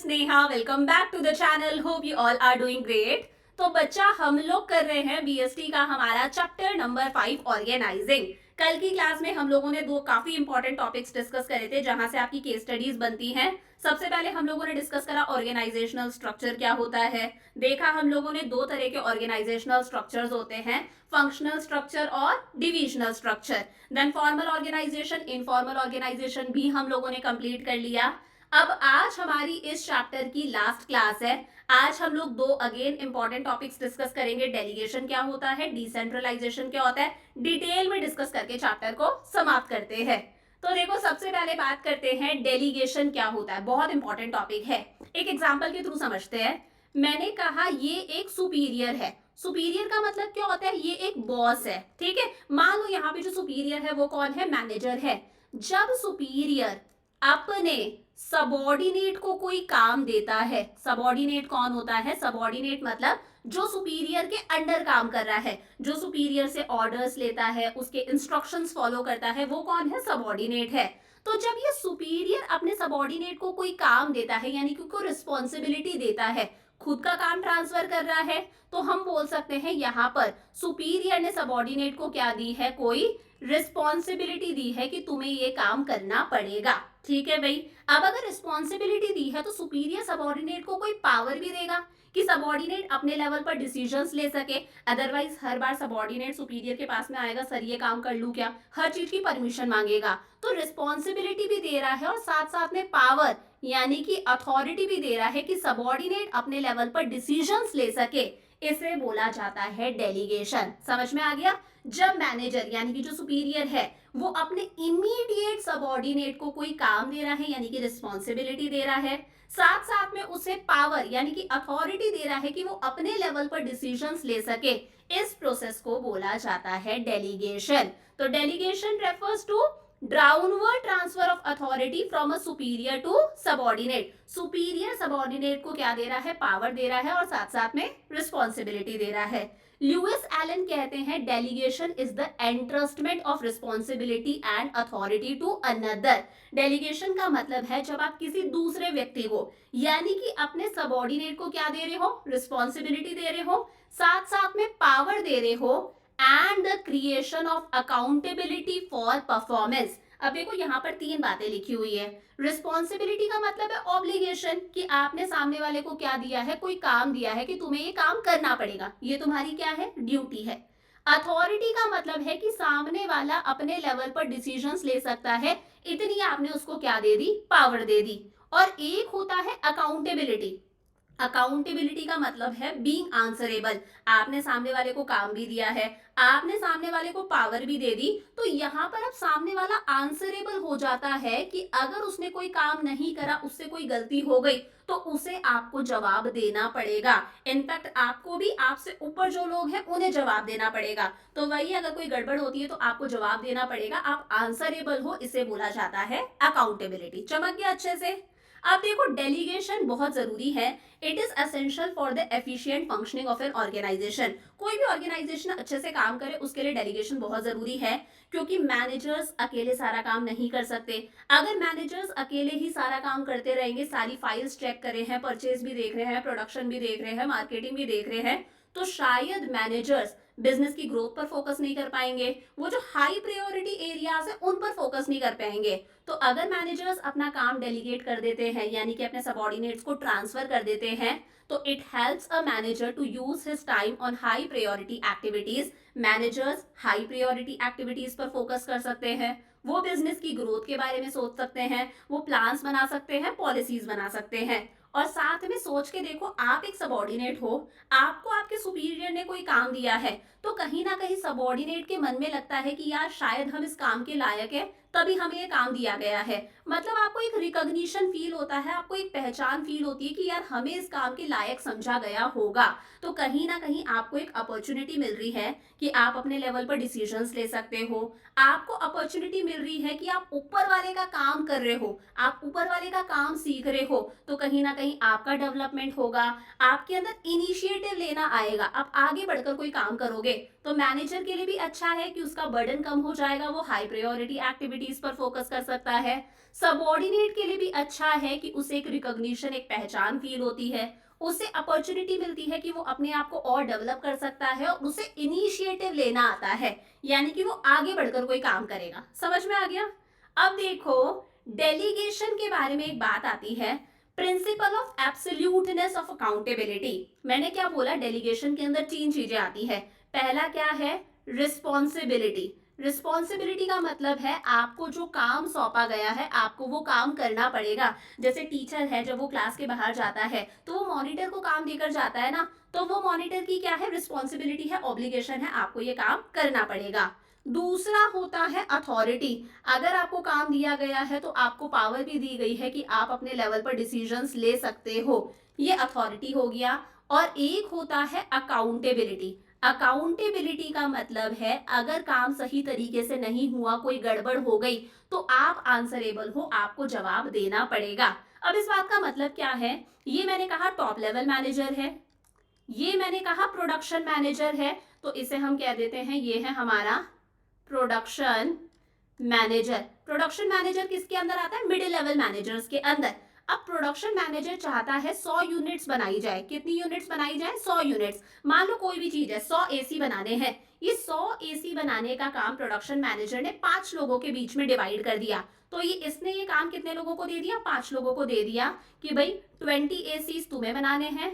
Neha, welcome back to the channel. Hope you all are doing great. तो बच्चा, हम लोग कर रहे हैं बीएसटी का हमारा चैप्टर नंबर 5 ऑर्गेनाइजिंग। कल की क्लास में हम लोगों ने दो काफी इंपॉर्टेंट टॉपिक्स डिस्कस करे थे जहां से आपकी केस स्टडीज बनती हैं। सबसे पहले हम लोगों ने डिस्कस करा ऑर्गेनाइजेशनल स्ट्रक्चर क्या होता है। देखा हम लोगों ने दो तरह के ऑर्गेनाइजेशनल स्ट्रक्चर्स होते हैं, फंक्शनल स्ट्रक्चर और divisional structure. Then formal organisation, informal organisation भी हम लोगों ने कंप्लीट कर लिया। अब आज हमारी इस चैप्टर की लास्ट क्लास है। आज हम लोग दो अगेन इंपॉर्टेंट टॉपिक्स डिस्कस करेंगे। डेलीगेशन क्या होता है, डिसेंट्रलाइजेशन क्या होता है, डिटेल में डिस्कस करके चैप्टर को समाप्त करते हैं। तो देखो, सबसे पहले बात करते हैं डेलीगेशन क्या होता है। बहुत इंपॉर्टेंट टॉपिक है, एक एग्जाम्पल के थ्रू समझते हैं। मैंने कहा ये एक सुपीरियर है। सुपीरियर का मतलब क्या होता है, ये एक बॉस है, ठीक है। मान लो यहाँ पे जो सुपीरियर है वो कौन है, मैनेजर है। जब सुपीरियर अपने सबॉर्डिनेट को कोई काम देता है, सबॉर्डिनेट कौन होता है, सबॉर्डिनेट मतलब जो सुपीरियर के अंडर काम कर रहा है, जो सुपीरियर से ऑर्डर्स लेता है, उसके इंस्ट्रक्शंस फॉलो करता है, वो कौन है, सबॉर्डिनेट है। तो जब ये सुपीरियर अपने सबॉर्डिनेट को कोई काम देता है, यानी कि कोई रिस्पॉन्सिबिलिटी देता है, खुद का काम ट्रांसफर कर रहा है, तो हम बोल सकते हैं यहाँ पर सुपीरियर ने सबॉर्डिनेट को क्या दी है, कोई रिस्पॉन्सिबिलिटी दी है कि तुम्हें ये काम करना पड़ेगा। ठीक है भाई। अब अगर रिस्पॉन्सिबिलिटी दी है तो सुपीरियर सबॉर्डिनेट को कोई पावर भी देगा कि सबॉर्डिनेट अपने लेवल पर डिसीजंस ले सके। अदरवाइज हर बार सबॉर्डिनेट सुपीरियर के पास में आएगा, सर ये काम कर लूं क्या, हर चीज की परमिशन मांगेगा। तो रिस्पॉन्सिबिलिटी भी दे रहा है और साथ साथ में पावर यानी कि अथॉरिटी भी दे रहा है कि सबॉर्डिनेट अपने लेवल पर डिसीजंस ले सके। इसे बोला जाता है डेलीगेशन। समझ में आ गया। जब मैनेजर यानी कि जो सुपीरियर है वो अपने इमीडिएट सबॉर्डिनेट को कोई काम दे रहा है, यानी कि रिस्पॉन्सिबिलिटी दे रहा है, साथ साथ में उसे पावर यानी कि अथॉरिटी दे रहा है कि वो अपने लेवल पर डिसीजंस ले सके, इस प्रोसेस को बोला जाता है डेलीगेशन। तो delegation refers to downward transfer of authority from a superior to subordinate. Superior subordinate को क्या दे रहा है, पावर दे रहा है और साथ साथ में रिस्पॉन्सिबिलिटी दे रहा है। ल्यूइस एलन कहते हैं delegation is the entrustment of responsibility and authority to another. Delegation का मतलब है जब आप किसी दूसरे व्यक्ति को यानी कि अपने सबॉर्डिनेट को क्या दे रहे हो, रिस्पॉन्सिबिलिटी दे रहे हो, साथ साथ में पावर दे रहे हो, and the creation of accountability for performance. अब देखो यहाँ पर तीन बातें लिखी हुई है। रिस्पॉन्सिबिलिटी का मतलब है ऑब्लिगेशन, कि आपने सामने वाले को क्या दिया है, कोई काम दिया है कि तुम्हें ये काम करना पड़ेगा, ये तुम्हारी क्या है, ड्यूटी है। अथॉरिटी का मतलब है कि सामने वाला अपने लेवल पर डिसीजंस ले सकता है, इतनी आपने उसको क्या दे दी, पावर दे दी। और एक होता है अकाउंटेबिलिटी। अकाउंटेबिलिटी का मतलब है बीइंग आंसरेबल। आपने सामने वाले को काम भी दिया है, आपने सामने वाले को पावर भी दे दी, तो यहाँ पर अब सामने वाला आंसरेबल हो जाता है कि अगर उसने कोई काम नहीं करा, उससे कोई गलती हो गई, तो उसे आपको जवाब देना पड़ेगा। इनफैक्ट आपको भी आपसे ऊपर जो लोग हैं उन्हें जवाब देना पड़ेगा। तो वही अगर कोई गड़बड़ होती है तो आपको जवाब देना पड़ेगा, आप आंसरेबल हो, इसे बोला जाता है अकाउंटेबिलिटी। चमक गया अच्छे से। अब देखो, डेलीगेशन बहुत जरूरी है। It is essential for the efficient functioning of an organisation. कोई भी ऑर्गेनाइजेशन अच्छे से काम करे उसके लिए डेलीगेशन बहुत जरूरी है, क्योंकि मैनेजर्स अकेले सारा काम नहीं कर सकते। अगर मैनेजर्स अकेले ही सारा काम करते रहेंगे, सारी फाइल्स चेक कर रहे हैं, परचेज भी देख रहे हैं, प्रोडक्शन भी देख रहे हैं, मार्केटिंग भी देख रहे हैं, तो शायद मैनेजर्स बिजनेस की ग्रोथ पर फोकस नहीं कर पाएंगे, वो जो हाई प्रायोरिटी एरियाज है उन पर फोकस नहीं कर पाएंगे। तो अगर मैनेजर्स अपना काम डेलीगेट कर देते हैं, यानी कि अपने सबॉर्डिनेट्स को ट्रांसफर कर देते हैं, तो it helps a manager to use his time on high priority activities. Managers high priority activities पर फोकस कर सकते हैं, वो बिजनेस की ग्रोथ के बारे में सोच सकते हैं, वो प्लान्स बना सकते हैं, पॉलिसीज बना सकते हैं। और साथ में सोच के देखो, आप एक सबॉर्डिनेट हो, आपको आपके सुपीरियर ने कोई काम दिया है, तो कहीं ना कहीं सबॉर्डिनेट के मन में लगता है कि यार शायद हम इस काम के लायक है, तभी हमें ये काम दिया गया है। मतलब आपको एक रिकॉग्निशन फील होता है, आपको एक पहचान फील होती है कि यार हमें इस काम के लायक समझा गया होगा। तो कहीं ना कहीं आपको एक अपॉर्चुनिटी मिल रही है कि आप अपने लेवल पर डिसीजंस ले सकते हो। आपको अपॉर्चुनिटी मिल रही है कि आप ऊपर वाले का काम कर रहे हो, आप ऊपर वाले का काम सीख रहे हो, तो कहीं ना कहीं आपका डेवलपमेंट होगा, आपके अंदर इनिशिएटिव लेना आएगा, आप आगे बढ़कर कोई काम करोगे। तो मैनेजर के लिए भी अच्छा है कि उसका बर्डन कम हो जाएगा, वो हाई प्रायोरिटी एक्टिविटीज पर फोकस कर सकता है। सबऑर्डिनेट के लिए भी अच्छा है कि उसे एक रिकॉग्निशन, एक पहचान फील होती है, उसे अपॉर्चुनिटी मिलती है कि वो अपने आप को और डेवलप कर सकता है और उसे इनिशिएटिव लेना आता है, यानी कि वो आगे बढ़कर कोई काम करेगा। समझ में आ गया? अब देखो, डेलीगेशन के बारे में एक बात आती है, principle of absoluteness of accountability. मैंने क्या बोला, डेलीगेशन के अंदर तीन चीजें आती है। पहला क्या है? रिस्पॉन्सिबिलिटी। रिस्पॉन्सिबिलिटी का मतलब है आपको जो काम सौंपा गया है आपको वो काम करना पड़ेगा। जैसे टीचर है, जब वो क्लास के बाहर जाता है तो वो मॉनिटर को काम देकर जाता है ना, तो वो मॉनिटर की क्या है? रिस्पॉन्सिबिलिटी है, ऑब्लिगेशन है, आपको ये काम करना पड़ेगा। दूसरा होता है अथॉरिटी। अगर आपको काम दिया गया है तो आपको पावर भी दी गई है कि आप अपने लेवल पर डिसीजंस ले सकते हो, ये अथॉरिटी हो गया। और एक होता है अकाउंटेबिलिटी। अकाउंटेबिलिटी का मतलब है अगर काम सही तरीके से नहीं हुआ, कोई गड़बड़ हो गई, तो आप आंसरेबल हो, आपको जवाब देना पड़ेगा। अब इस बात का मतलब क्या है? ये मैंने कहा टॉप लेवल मैनेजर है, ये मैंने कहा प्रोडक्शन मैनेजर है, तो इसे हम कह देते हैं ये है हमारा प्रोडक्शन मैनेजर। प्रोडक्शन मैनेजर किसके अंदर आता है? मिडिल लेवल मैनेजर्स के अंदर। अब प्रोडक्शन मैनेजर चाहता है 100 यूनिट्स बनाई जाए। कितनी यूनिट्स बनाई जाए? 100 यूनिट्स। मान लो कोई भी चीज है, 100 एसी बनाने हैं। ये 100 एसी बनाने का काम प्रोडक्शन मैनेजर ने 5 लोगों के बीच में डिवाइड कर दिया। तो इसने ये काम कितने लोगों को दे दिया? 5 लोगों को दे दिया कि भाई 20 एसी तुम्हें बनाने हैं,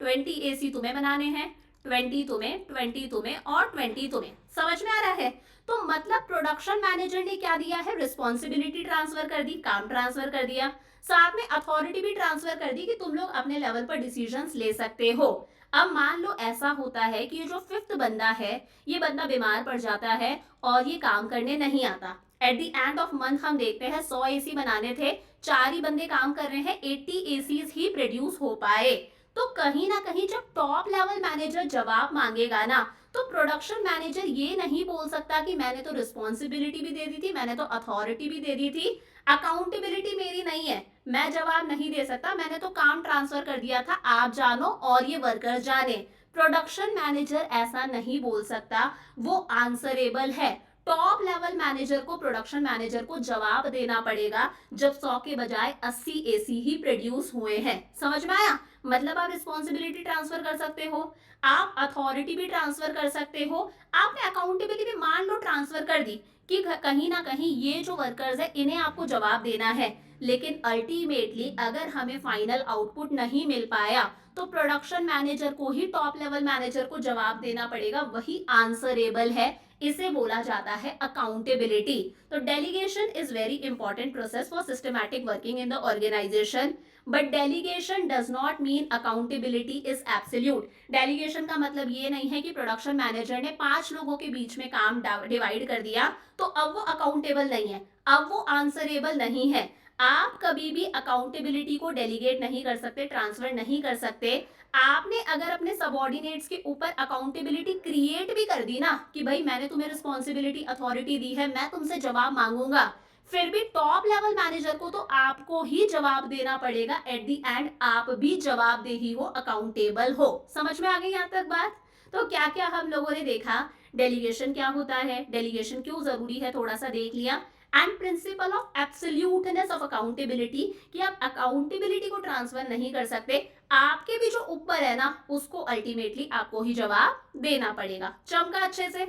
20 एसी तुम्हें बनाने हैं, 20 तुम्हें, 20 तुम्हें और 20 तुम्हें। समझ में आ रहा है? तो मतलब प्रोडक्शन मैनेजर ने क्या दिया है? रिस्पॉन्सिबिलिटी ट्रांसफर कर दी, काम ट्रांसफर कर दिया, साथ में अथॉरिटी भी ट्रांसफर कर दी कि तुम लोग अपने लेवल पर डिसीजंस ले सकते हो। अब मान लो ऐसा होता है कि ये जो 5th बंदा है, ये बंदा बीमार पड़ जाता है और ये काम करने नहीं आता। At the end of month हम देखते हैं 100 एसी बनाने थे, 4 ही बंदे काम कर रहे हैं, 80 एसीज ही प्रोड्यूस हो पाए। तो कहीं ना कहीं जब टॉप लेवल मैनेजर जवाब मांगेगा ना, तो प्रोडक्शन मैनेजर ये नहीं बोल सकता कि मैंने तो रिस्पॉन्सिबिलिटी भी दे दी थी, मैंने तो अथॉरिटी भी दे दी थी, अकाउंटेबिलिटी मेरी नहीं है, मैं जवाब नहीं दे सकता, मैंने तो काम ट्रांसफर कर दिया था, आप जानो और ये वर्कर जाने। प्रोडक्शन मैनेजर ऐसा नहीं बोल सकता, वो आंसरेबल है। टॉप लेवल मैनेजर को, प्रोडक्शन मैनेजर को जवाब देना पड़ेगा जब 100 के बजाय 80 एसी ही प्रोड्यूस हुए हैं। समझ में आया? मतलब आप रिस्पॉन्सिबिलिटी ट्रांसफर कर सकते हो, आप अथॉरिटी भी ट्रांसफर कर सकते हो, आपने अकाउंटेबिलिटी भी मान लो ट्रांसफर कर दी कि कहीं ना कहीं ये जो वर्कर्स है इन्हें आपको जवाब देना है। लेकिन अल्टीमेटली अगर हमें फाइनल आउटपुट नहीं मिल पाया तो प्रोडक्शन मैनेजर को ही, टॉप लेवल मैनेजर को जवाब देना पड़ेगा, वही आंसरेबल है। इसे बोला जाता है अकाउंटेबिलिटी। तो delegation is very important process for systematic working in the organisation, but delegation does not mean accountability is absolute. Delegation का मतलब ये नहीं है कि प्रोडक्शन मैनेजर ने 5 लोगों के बीच में काम डिवाइड कर दिया तो अब वो अकाउंटेबल नहीं है, अब वो आंसरेबल नहीं है। आप कभी भी अकाउंटेबिलिटी को डेलीगेट नहीं कर सकते, ट्रांसफर नहीं कर सकते। आपने अगर अपने सबऑर्डिनेट्स के ऊपर अकाउंटेबिलिटी क्रिएट भी कर दी ना कि भाई मैंने तुम्हें रिस्पॉन्सिबिलिटी, अथॉरिटी दी है, मैं तुमसे जवाब मांगूंगा, फिर भी टॉप लेवल मैनेजर को तो आपको ही जवाब देना पड़ेगा। एट द एंड आप भी जवाबदेही हो, अकाउंटेबल हो। समझ में आ गई यहाँ तक बात? तो क्या क्या हम लोगों ने देखा, डेलीगेशन क्या होता है, डेलीगेशन क्यों जरूरी है, थोड़ा सा देख लिया, and principle of absoluteness of accountability कि आप अकाउंटेबिलिटी को ट्रांसफर नहीं कर सकते, आपके भी जो ऊपर है ना उसको अल्टीमेटली आपको ही जवाब देना पड़ेगा। चमका अच्छे से?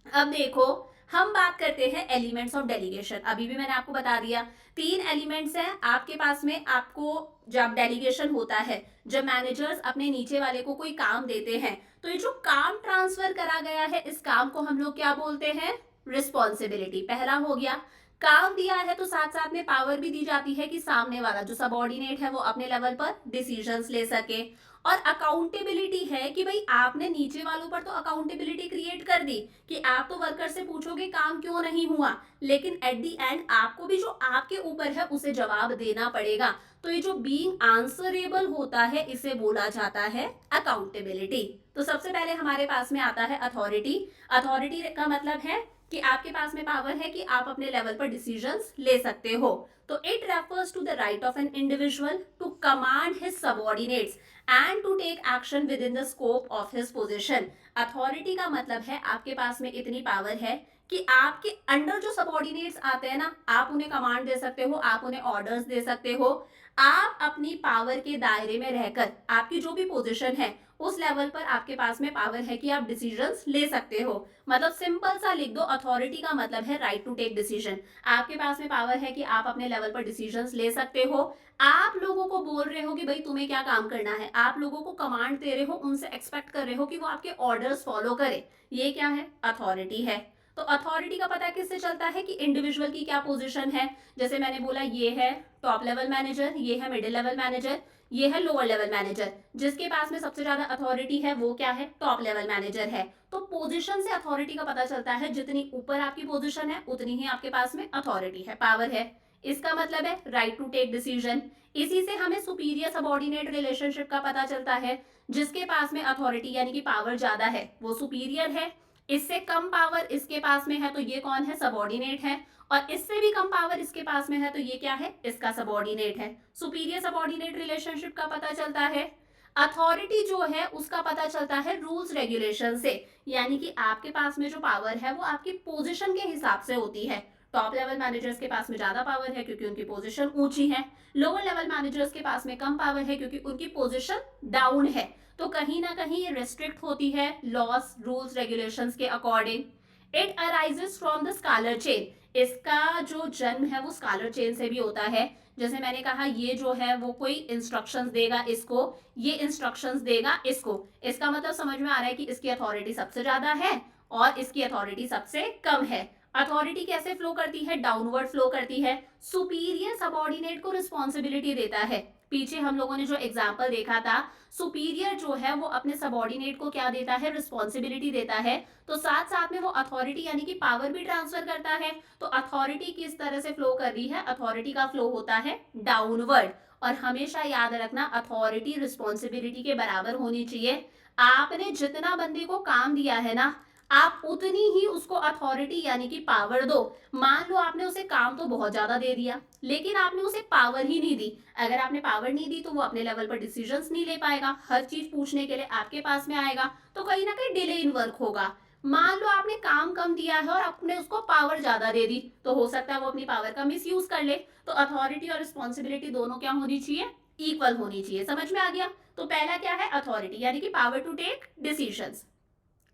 अब देखो, हम बात करते हैं एलिमेंट्स ऑफ डेलीगेशन। अभी भी मैंने आपको बता दिया 3 एलिमेंट्स हैं आपके पास में। आपको जब डेलीगेशन होता है, जब मैनेजर्स अपने नीचे वाले को कोई काम देते हैं, तो ये जो काम ट्रांसफर करा गया है इस काम को हम लोग क्या बोलते हैं? रिस्पॉन्सिबिलिटी। पहला हो गया, काम दिया है तो साथ साथ में पावर भी दी जाती है कि सामने वाला जो सबऑर्डिनेट है वो अपने लेवल पर डिसीजंस ले सके। और अकाउंटेबिलिटी है कि भाई आपने नीचे वालों पर तो अकाउंटेबिलिटी क्रिएट कर दी कि आप तो वर्कर से पूछोगे काम क्यों नहीं हुआ, लेकिन एट द एंड आपको भी जो आपके ऊपर है उसे जवाब देना पड़ेगा। तो ये जो बीइंग आंसरेबल होता है इसे बोला जाता है अकाउंटेबिलिटी। तो सबसे पहले हमारे पास में आता है अथॉरिटी। अथॉरिटी का मतलब है कि आपके पास में पावर है कि आप अपने लेवल पर डिसीजंस ले सकते हो। तो it refers to the right of an individual to command his subordinates. And to take action within the scope of his position. Authority का मतलब है आपके पास में इतनी पावर है कि आपके अंडर जो सबॉर्डिनेट्स आते हैं ना, आप उन्हें कमांड दे सकते हो, आप उन्हें ऑर्डर्स दे सकते हो। आप अपनी पावर के दायरे में रहकर आपकी जो भी पोजीशन है उस लेवल पर आपके पास में पावर है कि आप डिसीजंस ले सकते हो। मतलब सिंपल सा लिख दो, अथॉरिटी का मतलब है राइट टू टेक डिसीजन। आपके पास में पावर है कि आप अपने लेवल पर डिसीजंस ले सकते हो। आप लोगों को बोल रहे हो कि भाई तुम्हें क्या काम करना है, आप लोगों को कमांड दे रहे हो, उनसे एक्सपेक्ट कर रहे हो कि वो आपके ऑर्डर्स फॉलो करे। ये क्या है? अथॉरिटी है। तो अथॉरिटी का पता किससे चलता है कि इंडिविजुअल की क्या पोजीशन है। जैसे मैंने बोला, ये है टॉप लेवल मैनेजर, ये है मिडिल लेवल मैनेजर, ये है लोअर लेवल मैनेजर। जिसके पास में सबसे ज्यादा अथॉरिटी है वो क्या है? टॉप लेवल मैनेजर है। तो पोजीशन से अथॉरिटी का पता चलता है, जितनी ऊपर आपकी पोजीशन है उतनी ही आपके पास में अथॉरिटी है, पावर है। इसका मतलब है राइट टू टेक डिसीजन। इसी से हमें सुपीरियर सबॉर्डिनेट रिलेशनशिप का पता चलता है। जिसके पास में अथॉरिटी यानी कि पावर ज्यादा है वो सुपीरियर है, इससे कम पावर इसके पास में है तो ये कौन है? सबॉर्डिनेट है। और इससे भी कम पावर इसके पास में है तो ये क्या है? इसका सबॉर्डिनेट है। सुपीरियर सबॉर्डिनेट रिलेशनशिप का पता चलता है। अथॉरिटी जो है उसका पता चलता है रूल्स रेगुलेशन से, यानी कि आपके पास में जो पावर है वो आपकी पोजीशन के हिसाब से होती है। टॉप लेवल मैनेजर्स के पास में ज्यादा पावर है क्योंकि उनकी पोजीशन ऊंची है। लोअर लेवल मैनेजर्स के पास में कम पावर है क्योंकि उनकी पोजीशन डाउन है। तो कहीं ना कहीं ये रिस्ट्रिक्ट होती है लॉस रूल्स रेगुलेशंस के according. It arises from the scholar chain. इसका जो जन्म है वो स्कॉलर चेन से भी होता है। जैसे मैंने कहा, ये जो है वो कोई इंस्ट्रक्शंस देगा इसको, ये इंस्ट्रक्शंस देगा इसको। इसका मतलब समझ में आ रहा है कि इसकी अथॉरिटी सबसे ज्यादा है और इसकी अथॉरिटी सबसे कम है। अथॉरिटी कैसे फ्लो करती है? डाउनवर्ड फ्लो करती है। सुपीरियर सबॉर्डिनेट को रिस्पॉन्सिबिलिटी देता है। पीछे हम लोगों ने जो एग्जाम्पल देखा था, सुपीरियर जो है वो अपने सबॉर्डिनेट को क्या देता है? रिस्पॉन्सिबिलिटी देता है। तो साथ साथ में वो अथॉरिटी यानी कि पावर भी ट्रांसफर करता है। तो अथॉरिटी किस तरह से फ्लो कर रही है? अथॉरिटी का फ्लो होता है डाउनवर्ड। और हमेशा याद रखना, अथॉरिटी रिस्पॉन्सिबिलिटी के बराबर होनी चाहिए। आपने जितना बंदे को काम दिया है ना, आप उतनी ही उसको अथॉरिटी यानी कि पावर दो। मान लो आपने उसे काम तो बहुत ज्यादा दे दिया लेकिन आपने उसे पावर ही नहीं दी। अगर आपने पावर नहीं दी तो वो अपने लेवल पर डिसीजंस नहीं ले पाएगा, हर चीज पूछने के लिए आपके पास में आएगा, तो कहीं ना कहीं डिले इन वर्क होगा। मान लो आपने काम कम दिया है और आपने उसको पावर ज्यादा दे दी, तो हो सकता है वो अपनी पावर का मिस यूज कर ले। तो अथॉरिटी और रिस्पॉन्सिबिलिटी दोनों क्या होनी चाहिए? इक्वल होनी चाहिए। समझ में आ गया? तो पहला क्या है? अथॉरिटी यानी कि power to take decisions.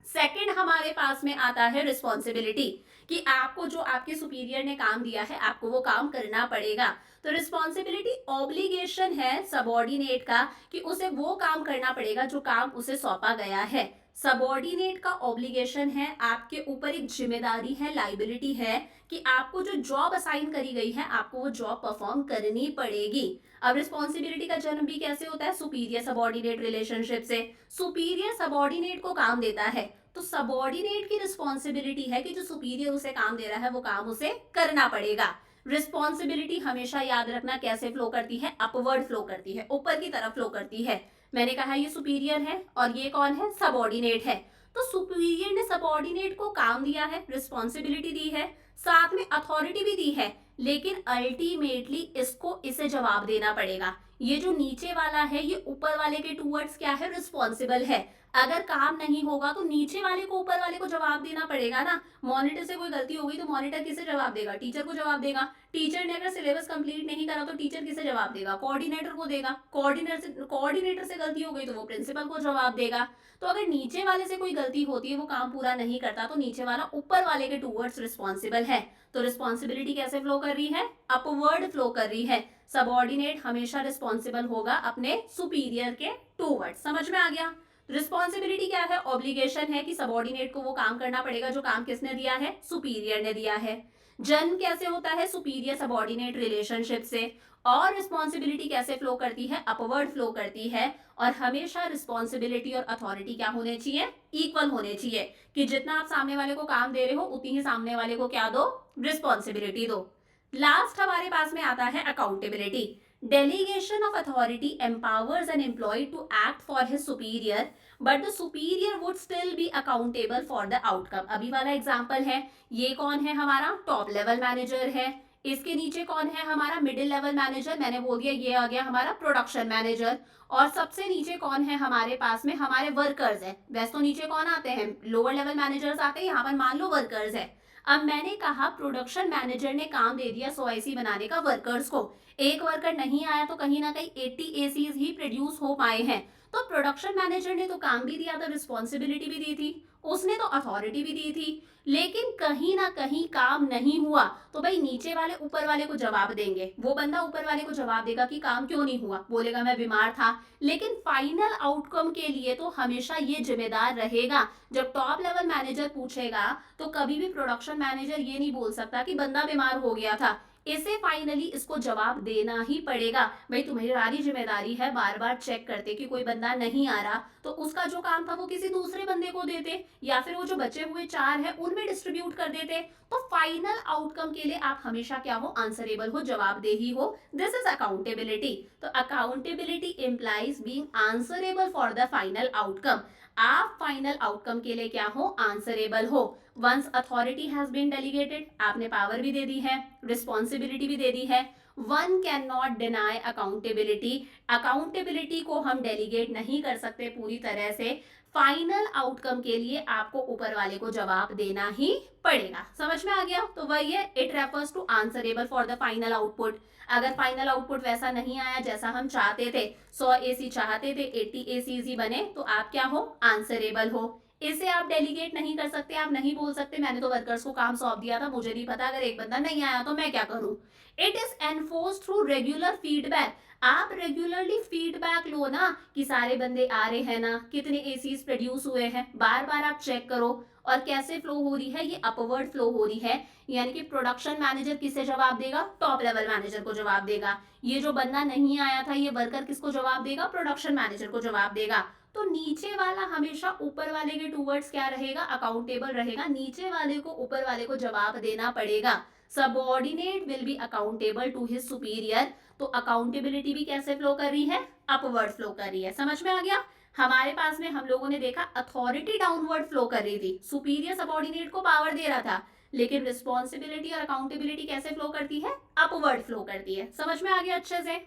Second हमारे पास में आता है रिस्पॉन्सिबिलिटी, कि आपको जो आपके सुपीरियर ने काम दिया है आपको वो काम करना पड़ेगा। तो रिस्पॉन्सिबिलिटी ऑब्लिगेशन है सबॉर्डिनेट का कि उसे वो काम करना पड़ेगा जो काम उसे सौंपा गया है। सबॉर्डिनेट का ऑब्लिगेशन है, आपके ऊपर एक जिम्मेदारी है, लाइबिलिटी है कि आपको जो जॉब असाइन करी गई है आपको वो जॉब परफॉर्म करनी पड़ेगी। अब रिस्पॉन्सिबिलिटी का जन्म भी कैसे होता है? सुपीरियर सबॉर्डिनेट रिलेशनशिप से। सुपीरियर सबॉर्डिनेट को काम देता है तो सबॉर्डिनेट की रिस्पॉन्सिबिलिटी है कि जो सुपीरियर उसे काम दे रहा है वो काम उसे करना पड़ेगा। रिस्पॉन्सिबिलिटी हमेशा याद रखना कैसे फ्लो करती है? अपवर्ड फ्लो करती है, ऊपर की तरफ फ्लो करती है। मैंने कहा ये सुपीरियर है और ये कौन है? सबॉर्डिनेट है। तो सुपीरियर ने सबॉर्डिनेट को काम दिया है, रिस्पॉन्सिबिलिटी दी है, साथ में अथॉरिटी भी दी है, लेकिन अल्टीमेटली इसको इसे जवाब देना पड़ेगा। ये जो नीचे वाला है ये ऊपर वाले के टूवर्ड्स क्या है? रिस्पॉन्सिबल है। अगर काम नहीं होगा तो नीचे वाले को ऊपर वाले को जवाब देना पड़ेगा ना। मॉनिटर से कोई गलती हो गई तो मॉनिटर किसे जवाब देगा? टीचर को जवाब देगा। टीचर ने अगर सिलेबस कंप्लीट नहीं करा तो टीचर किसे जवाब देगा? कोऑर्डिनेटर को देगा। कोऑर्डिनेटर से गलती हो गई तो वो प्रिंसिपल को जवाब देगा। तो अगर नीचे वाले से कोई गलती होती है, वो काम पूरा नहीं करता, तो नीचे वाला ऊपर वाले के टूवर्ड्स रिस्पॉन्सिबल है। तो रिस्पॉन्सिबिलिटी कैसे फ्लो कर रही है? अपवर्ड फ्लो कर रही है। सबॉर्डिनेट हमेशा रिस्पॉन्सिबल होगा अपने सुपीरियर के टूवर्ड्स। समझ में आ गया? रिस्पॉन्सिबिलिटी क्या है? ऑब्लिगेशन है कि सबॉर्डिनेट को वो काम करना पड़ेगा जो काम किसने दिया है? सुपीरियर ने दिया है। जन्म कैसे होता है? सुपीरियर सबॉर्डिनेट रिलेशनशिप से। और रिस्पॉन्सिबिलिटी कैसे फ्लो करती है? अपवर्ड फ्लो करती है। और हमेशा रिस्पॉन्सिबिलिटी और अथॉरिटी क्या होने चाहिए? इक्वल होने चाहिए, कि जितना आप सामने वाले को काम दे रहे हो उतनी ही सामने वाले को क्या दो? रिस्पॉन्सिबिलिटी दो। लास्ट हमारे पास में आता है accountability. Delegation of authority empowers an employee to act for his superior, but the superior would still be accountable for the outcome. अभी वाला एग्जाम्पल है, ये कौन है? हमारा टॉप लेवल मैनेजर है। इसके नीचे कौन है हमारा मिडिल लेवल मैनेजर, मैंने बोल दिया ये आ गया हमारा प्रोडक्शन मैनेजर। और सबसे नीचे कौन है हमारे पास में, हमारे वर्कर्स है। वैसे तो नीचे कौन आते हैं, लोअर लेवल मैनेजर्स आते हैं, यहाँ पर मान लो वर्कर्स है। अब मैंने कहा प्रोडक्शन मैनेजर ने काम दे दिया 100 एसी बनाने का वर्कर्स को, एक वर्कर नहीं आया तो कहीं ना कहीं 80 एसीज ही प्रोड्यूस हो पाए हैं। तो प्रोडक्शन मैनेजर ने तो काम भी दिया था, रिस्पॉन्सिबिलिटी भी दी थी, उसने तो अथॉरिटी भी दी थी, लेकिन कहीं ना कहीं काम नहीं हुआ तो भाई नीचे वाले ऊपर वाले को जवाब देंगे। वो बंदा ऊपर वाले को जवाब देगा कि काम क्यों नहीं हुआ, बोलेगा मैं बीमार था। लेकिन फाइनल आउटकम के लिए तो हमेशा ये जिम्मेदार रहेगा। जब टॉप लेवल मैनेजर पूछेगा तो कभी भी प्रोडक्शन मैनेजर ये नहीं बोल सकता कि बंदा बीमार हो गया था, इसे फाइनली इसको जवाब देना ही पड़ेगा। भाई तुम्हारी जिम्मेदारी है बार बार चेक करते कि कोई बंदा नहीं आ रहा, तो उसका जो काम था वो किसी दूसरे बंदे को देते, या फिर वो जो बचे हुए 4 है उनमें डिस्ट्रीब्यूट कर देते। तो फाइनल आउटकम के लिए आप हमेशा क्या हो, आंसरेबल हो, जवाबदेही हो। This is accountability. तो accountability implies being answerable for the final outcome. आप फाइनल आउटकम के लिए क्या हो, आंसरेबल हो। Once authority has been delegated, आपने पावर भी दे दी है, रिस्पॉन्सिबिलिटी भी दे दी है। One can not deny accountability, accountability को हम डेलीगेट नहीं कर सकते पूरी तरह से। फाइनल आउटकम के लिए आपको ऊपर वाले को जवाब देना ही पड़ेगा। समझ में आ गया? तो वही है, it refers to answerable for the final output. अगर फाइनल आउटपुट वैसा नहीं आया जैसा हम चाहते थे, 100 एसी चाहते थे 80 एसी ही बने, तो आप क्या हो, आंसरेबल हो। इसे आप डेलीगेट नहीं कर सकते, आप नहीं बोल सकते मैंने तो वर्कर्स को काम सौंप दिया था, मुझे नहीं पता अगर एक बंदा नहीं आया तो मैं क्या करूं। It is enforce through regular feedback. आप रेगुलरली फीडबैक लो ना कि सारे बंदे आ रहे हैं ना, कितने एसीज प्रोड्यूस हुए हैं, बार बार आप चेक करो। और कैसे फ्लो हो रही है, ये अपवर्ड फ्लो हो रही है, यानी कि प्रोडक्शन मैनेजर किसे जवाब देगा, टॉप लेवल मैनेजर को जवाब देगा। ये जो बंदा नहीं आया था ये वर्कर किसको जवाब देगा, प्रोडक्शन मैनेजर को जवाब देगा। तो नीचे वाला हमेशा ऊपर वाले के टूवर्ड्स क्या रहेगा, अकाउंटेबल रहेगा। नीचे वाले को ऊपर वाले को जवाब देना पड़ेगा। Subordinate will be accountable to his superior. तो अकाउंटेबिलिटी भी कैसे फ्लो कर रही है, अपवर्ड फ्लो कर रही है। समझ में आ गया? हमारे पास में हम लोगों ने देखा अथॉरिटी डाउनवर्ड फ्लो कर रही थी, सुपीरियर सबऑर्डिनेट को पावर दे रहा था, लेकिन रिस्पॉन्सिबिलिटी और अकाउंटेबिलिटी कैसे फ्लो करती है, अपवर्ड फ्लो करती है। समझ में आ गया अच्छे से?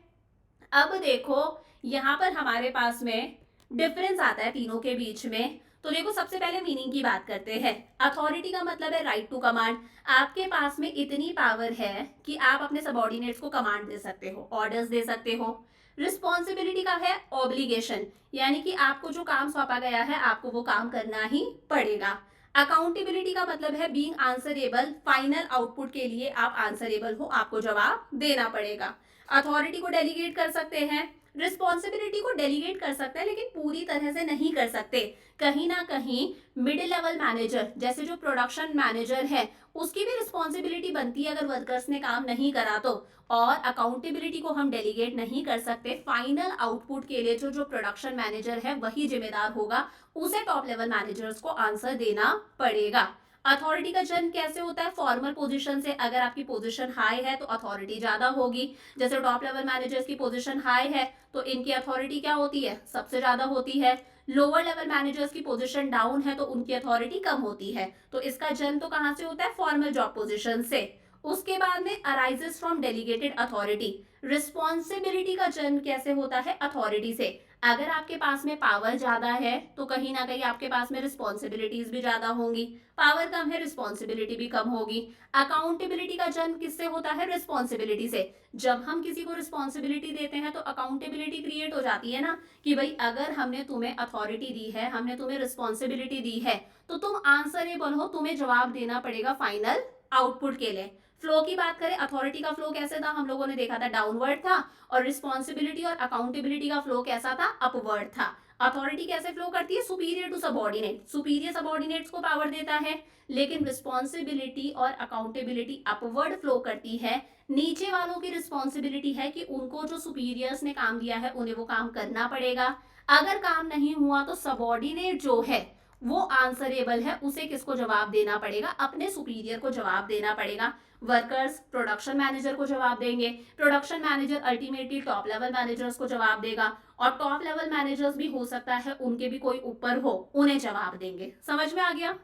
अब देखो यहाँ पर हमारे पास में डिफरेंस आता है तीनों के बीच में। तो देखो सबसे पहले मीनिंग की बात करते हैं। अथॉरिटी का मतलब है राइट टू कमांड। आपके पास में इतनी पावर है कि आप अपने सबऑर्डिनेट्स को कमांड दे सकते हो, ऑर्डर्स दे सकते हो। रिस्पॉन्सिबिलिटी का है ऑब्लिगेशन, यानी कि आपको जो काम सौंपा गया है आपको वो काम करना ही पड़ेगा। अकाउंटेबिलिटी का मतलब है बीइंग आंसरेबल, फाइनल आउटपुट के लिए आप आंसरेबल हो, आपको जवाब देना पड़ेगा। अथॉरिटी को डेलीगेट कर सकते हैं, रिस्पॉन्सिबिलिटी को डेलीगेट कर सकते हैं, लेकिन पूरी तरह से नहीं कर सकते। कहीं ना कहीं मिडिल लेवल मैनेजर जैसे जो प्रोडक्शन मैनेजर है उसकी भी रिस्पॉन्सिबिलिटी बनती है अगर वर्कर्स ने काम नहीं करा तो। और अकाउंटेबिलिटी को हम डेलीगेट नहीं कर सकते, फाइनल आउटपुट के लिए जो प्रोडक्शन मैनेजर है वही जिम्मेदार होगा, उसे टॉप लेवल मैनेजर्स को आंसर देना पड़ेगा। अथॉरिटी का जन्म कैसे होता है, फॉर्मल पोजीशन से। अगर आपकी पोजीशन हाई है तो अथॉरिटी ज्यादा होगी। जैसे टॉप लेवल मैनेजर्स की पोजीशन हाई है तो इनकी अथॉरिटी क्या होती है, सबसे ज्यादा होती है। लोअर लेवल मैनेजर्स की पोजीशन डाउन है तो उनकी अथॉरिटी कम होती है। तो इसका जन्म तो कहां से होता है, फॉर्मल जॉब पोजीशन से। उसके बाद में arises from delegated authority. Responsibility का जन्म कैसे होता है, अथॉरिटी से। अगर आपके पास में पावर ज्यादा है तो कहीं ना कहीं आपके पास में रिस्पॉन्सिबिलिटीज भी ज्यादा होंगी, पावर कम है रिस्पॉन्सिबिलिटी भी कम होगी। अकाउंटेबिलिटी का जन्म किससे होता है, रिस्पॉन्सिबिलिटी से। जब हम किसी को रिस्पॉन्सिबिलिटी देते हैं तो अकाउंटेबिलिटी क्रिएट हो जाती है ना, कि भाई अगर हमने तुम्हें अथॉरिटी दी है, हमने तुम्हें रिस्पॉन्सिबिलिटी दी है तो तुम आंसरेबल हो, तुम्हें जवाब देना पड़ेगा फाइनल आउटपुट के लिए। फ्लो की बात करें, अथॉरिटी का फ्लो कैसे था, हम लोगों ने देखा था डाउनवर्ड था, और रिस्पॉन्सिबिलिटी और अकाउंटेबिलिटी का फ्लो कैसा था, अपवर्ड था। अथॉरिटी कैसे फ्लो करती है, superior to subordinate, superior subordinates को पावर देता है। लेकिन रिस्पॉन्सिबिलिटी और अकाउंटेबिलिटी अपवर्ड फ्लो करती है। नीचे वालों की रिस्पॉन्सिबिलिटी है कि उनको जो सुपीरियर्स ने काम दिया है उन्हें वो काम करना पड़ेगा। अगर काम नहीं हुआ तो सबऑर्डिनेट जो है वो आंसरेबल है, उसे किसको जवाब देना पड़ेगा, अपने सुपीरियर को जवाब देना पड़ेगा। वर्कर्स प्रोडक्शन मैनेजर को जवाब देंगे, production manager ultimately top level managers को जवाब देगा, और टॉप लेवल मैनेजर्स भी हो सकता है उनके भी कोई ऊपर हो, उन्हें जवाब देंगे। समझ में आ गया?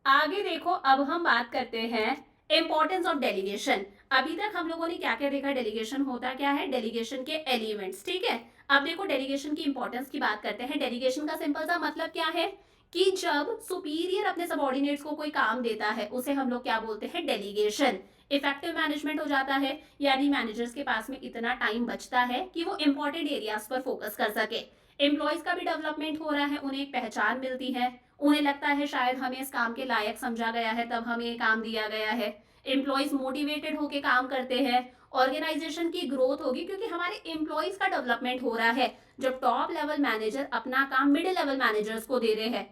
आगे देखो, अब हम बात करते हैं इंपॉर्टेंस ऑफ डेलीगेशन। अभी तक हम लोगों ने क्या क्या देखा, डेलीगेशन होता क्या है, डेलीगेशन के एलिमेंट्स, ठीक है। अब देखो डेलीगेशन की इंपॉर्टेंस की बात करते हैं। डेलीगेशन का सिंपल सा मतलब क्या है कि जब सुपीरियर अपने सबॉर्डिनेट्स को कोई काम देता है उसे हम लोग क्या बोलते हैं, डेलीगेशन। इफेक्टिव मैनेजमेंट हो जाता है, यानी मैनेजर्स के पास में इतना टाइम बचता है कि वो इंपॉर्टेंट एरियाज पर फोकस कर सके। एम्प्लॉयज का भी डेवलपमेंट हो रहा है, उन्हें एक पहचान मिलती है, उन्हें लगता है शायद हमें इस काम के लायक समझा गया है तब हमें ये काम दिया गया है। एम्प्लॉयज मोटिवेटेड होकर काम करते हैं, ऑर्गेनाइजेशन की ग्रोथ होगी क्योंकि हमारे एम्प्लॉयज का डेवलपमेंट हो रहा है। जब टॉप लेवल मैनेजर अपना काम मिडिल लेवल मैनेजर्स को दे रहे हैं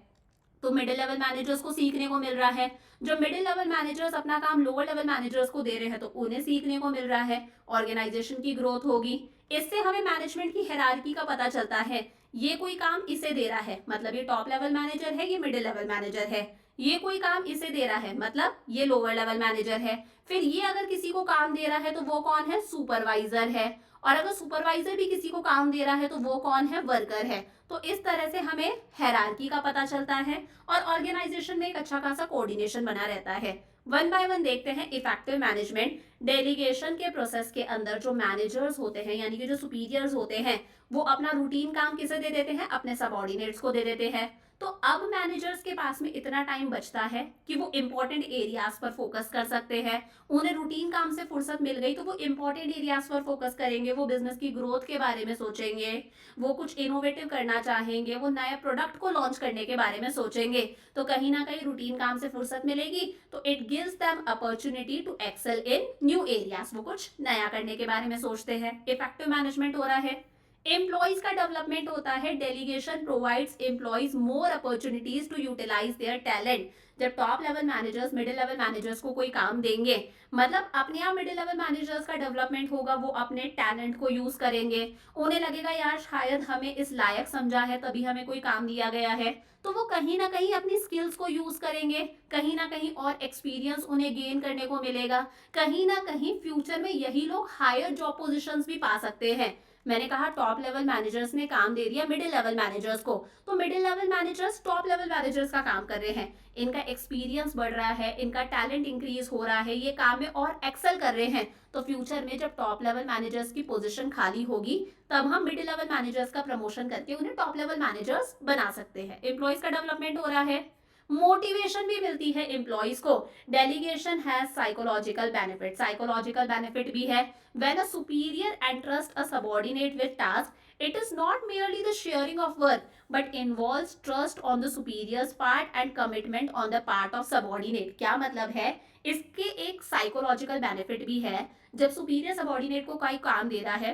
तो मिडिल लेवल मैनेजर्स को सीखने को मिल रहा है। जो मिडिल लेवल मैनेजर्स अपना काम लोअर लेवल मैनेजर्स को दे रहे हैं तो उन्हें सीखने को मिल रहा है, ऑर्गेनाइजेशन की ग्रोथ होगी। इससे हमें मैनेजमेंट की हायरार्की का पता चलता है। ये कोई काम इसे दे रहा है मतलब ये टॉप लेवल मैनेजर है, ये मिडिल लेवल मैनेजर है। ये कोई काम इसे दे रहा है मतलब ये लोअर लेवल मैनेजर है। फिर ये अगर किसी को काम दे रहा है तो वो कौन है, सुपरवाइजर है। और अगर सुपरवाइजर भी किसी को काम दे रहा है तो वो कौन है, वर्कर है। तो इस तरह से हमें हायरार्की का पता चलता है और ऑर्गेनाइजेशन में एक अच्छा खासा कोऑर्डिनेशन बना रहता है। वन बाय वन देखते हैं इफेक्टिव मैनेजमेंट। डेलीगेशन के प्रोसेस के अंदर जो मैनेजर्स होते हैं यानी कि जो सुपीरियर्स होते हैं वो अपना रूटीन काम किसे दे देते हैं, अपने सबऑर्डिनेट्स को दे देते हैं। तो अब मैनेजर्स के पास में इतना टाइम बचता है कि वो इंपॉर्टेंट एरियाज पर फोकस कर सकते हैं। उन्हें रूटीन काम से फुर्सत मिल गई तो वो इंपॉर्टेंट एरियाज पर फोकस करेंगे, वो बिजनेस की ग्रोथ के बारे में सोचेंगे, वो कुछ इनोवेटिव करना चाहेंगे, वो नए प्रोडक्ट को लॉन्च करने के बारे में सोचेंगे। तो कहीं ना कहीं रूटीन काम से फुर्सत मिलेगी तो it gives them opportunity to excel in new areas, वो कुछ नया करने के बारे में सोचते हैं। इफेक्टिव मैनेजमेंट हो रहा है। एम्प्लॉयज का डेवलपमेंट होता है। Delegation provides employees more opportunities to utilize their talent. जब top level managers middle level managers को कोई काम देंगे मतलब अपने आप मिडिल लेवल मैनेजर्स का डेवलपमेंट होगा, वो अपने टैलेंट को यूज करेंगे। उन्हें लगेगा यार शायद हमें इस लायक समझा है तभी हमें कोई काम दिया गया है, तो वो कहीं ना कहीं अपनी स्किल्स को यूज करेंगे, कहीं ना कहीं और एक्सपीरियंस उन्हें गेन करने को मिलेगा। कहीं ना कहीं फ्यूचर में यही लोग हायर जॉब पोजिशन भी पा सकते हैं। मैंने कहा टॉप लेवल मैनेजर्स ने काम दे दिया मिडिल लेवल मैनेजर्स को, तो middle level managers top level managers का काम कर रहे हैं, इनका एक्सपीरियंस बढ़ रहा है, इनका टैलेंट इंक्रीज हो रहा है, ये काम में और एक्सेल कर रहे हैं। तो फ्यूचर में जब टॉप लेवल मैनेजर्स की पोजीशन खाली होगी तब हम मिडिल लेवल मैनेजर्स का प्रमोशन करके उन्हें टॉप लेवल मैनेजर्स बना सकते हैं। एम्प्लॉयज का डेवलपमेंट हो रहा है, मोटिवेशन भी मिलती है एम्प्लॉयज को। Delegation has psychological benefit, psychological benefit भी है। When a superior entrust a subordinate with task, it is not merely the sharing of work but involves trust on the superior's part and commitment on the part of subordinate। क्या मतलब है, इसके एक psychological benefit भी है। जब superior subordinate को कोई काम दे रहा है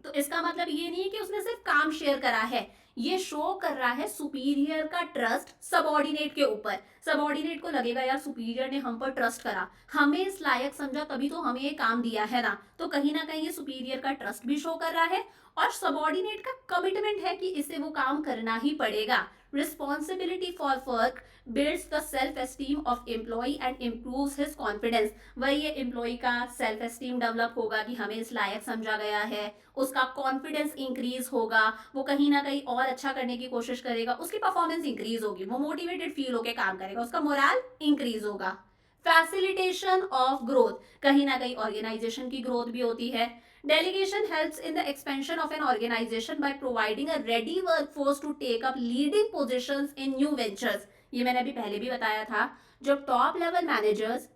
तो इसका मतलब ये नहीं है कि उसने सिर्फ काम शेयर करा है, ये शो कर रहा है सुपीरियर का ट्रस्ट सबऑर्डिनेट के ऊपर। सबऑर्डिनेट को लगेगा यार सुपीरियर ने हम पर ट्रस्ट करा, हमें इस लायक समझा तभी तो हमें ये काम दिया है ना। तो कहीं ना कहीं ये सुपीरियर का ट्रस्ट भी शो कर रहा है और सबऑर्डिनेट का कमिटमेंट है कि इसे वो काम करना ही पड़ेगा। Responsibility for work builds the self esteem of employ and improves his confidence. वही ये एम्प्लॉय का सेल्फ एस्टीम डेवलप होगा कि हमें इस लायक समझा गया है, उसका कॉन्फिडेंस इंक्रीज होगा, वो कहीं ना कहीं और अच्छा करने की कोशिश करेगा, उसकी परफॉर्मेंस इंक्रीज होगी, वो मोटिवेटेड फील होकर काम करेगा, उसका मोरल इंक्रीज होगा। फैसिलिटेशन ऑफ ग्रोथ, कहीं ना कहीं ऑर्गेनाइजेशन की ग्रोथ भी होती है। Delegation helps in the expansion of an organization by providing a ready workforce to take up leading positions in new ventures। ये मैंने अभी पहले भी बताया था, जब टॉप लेवल मैनेजर्स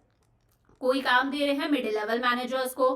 कोई काम दे रहे हैं मिडिल लेवल मैनेजर्स को,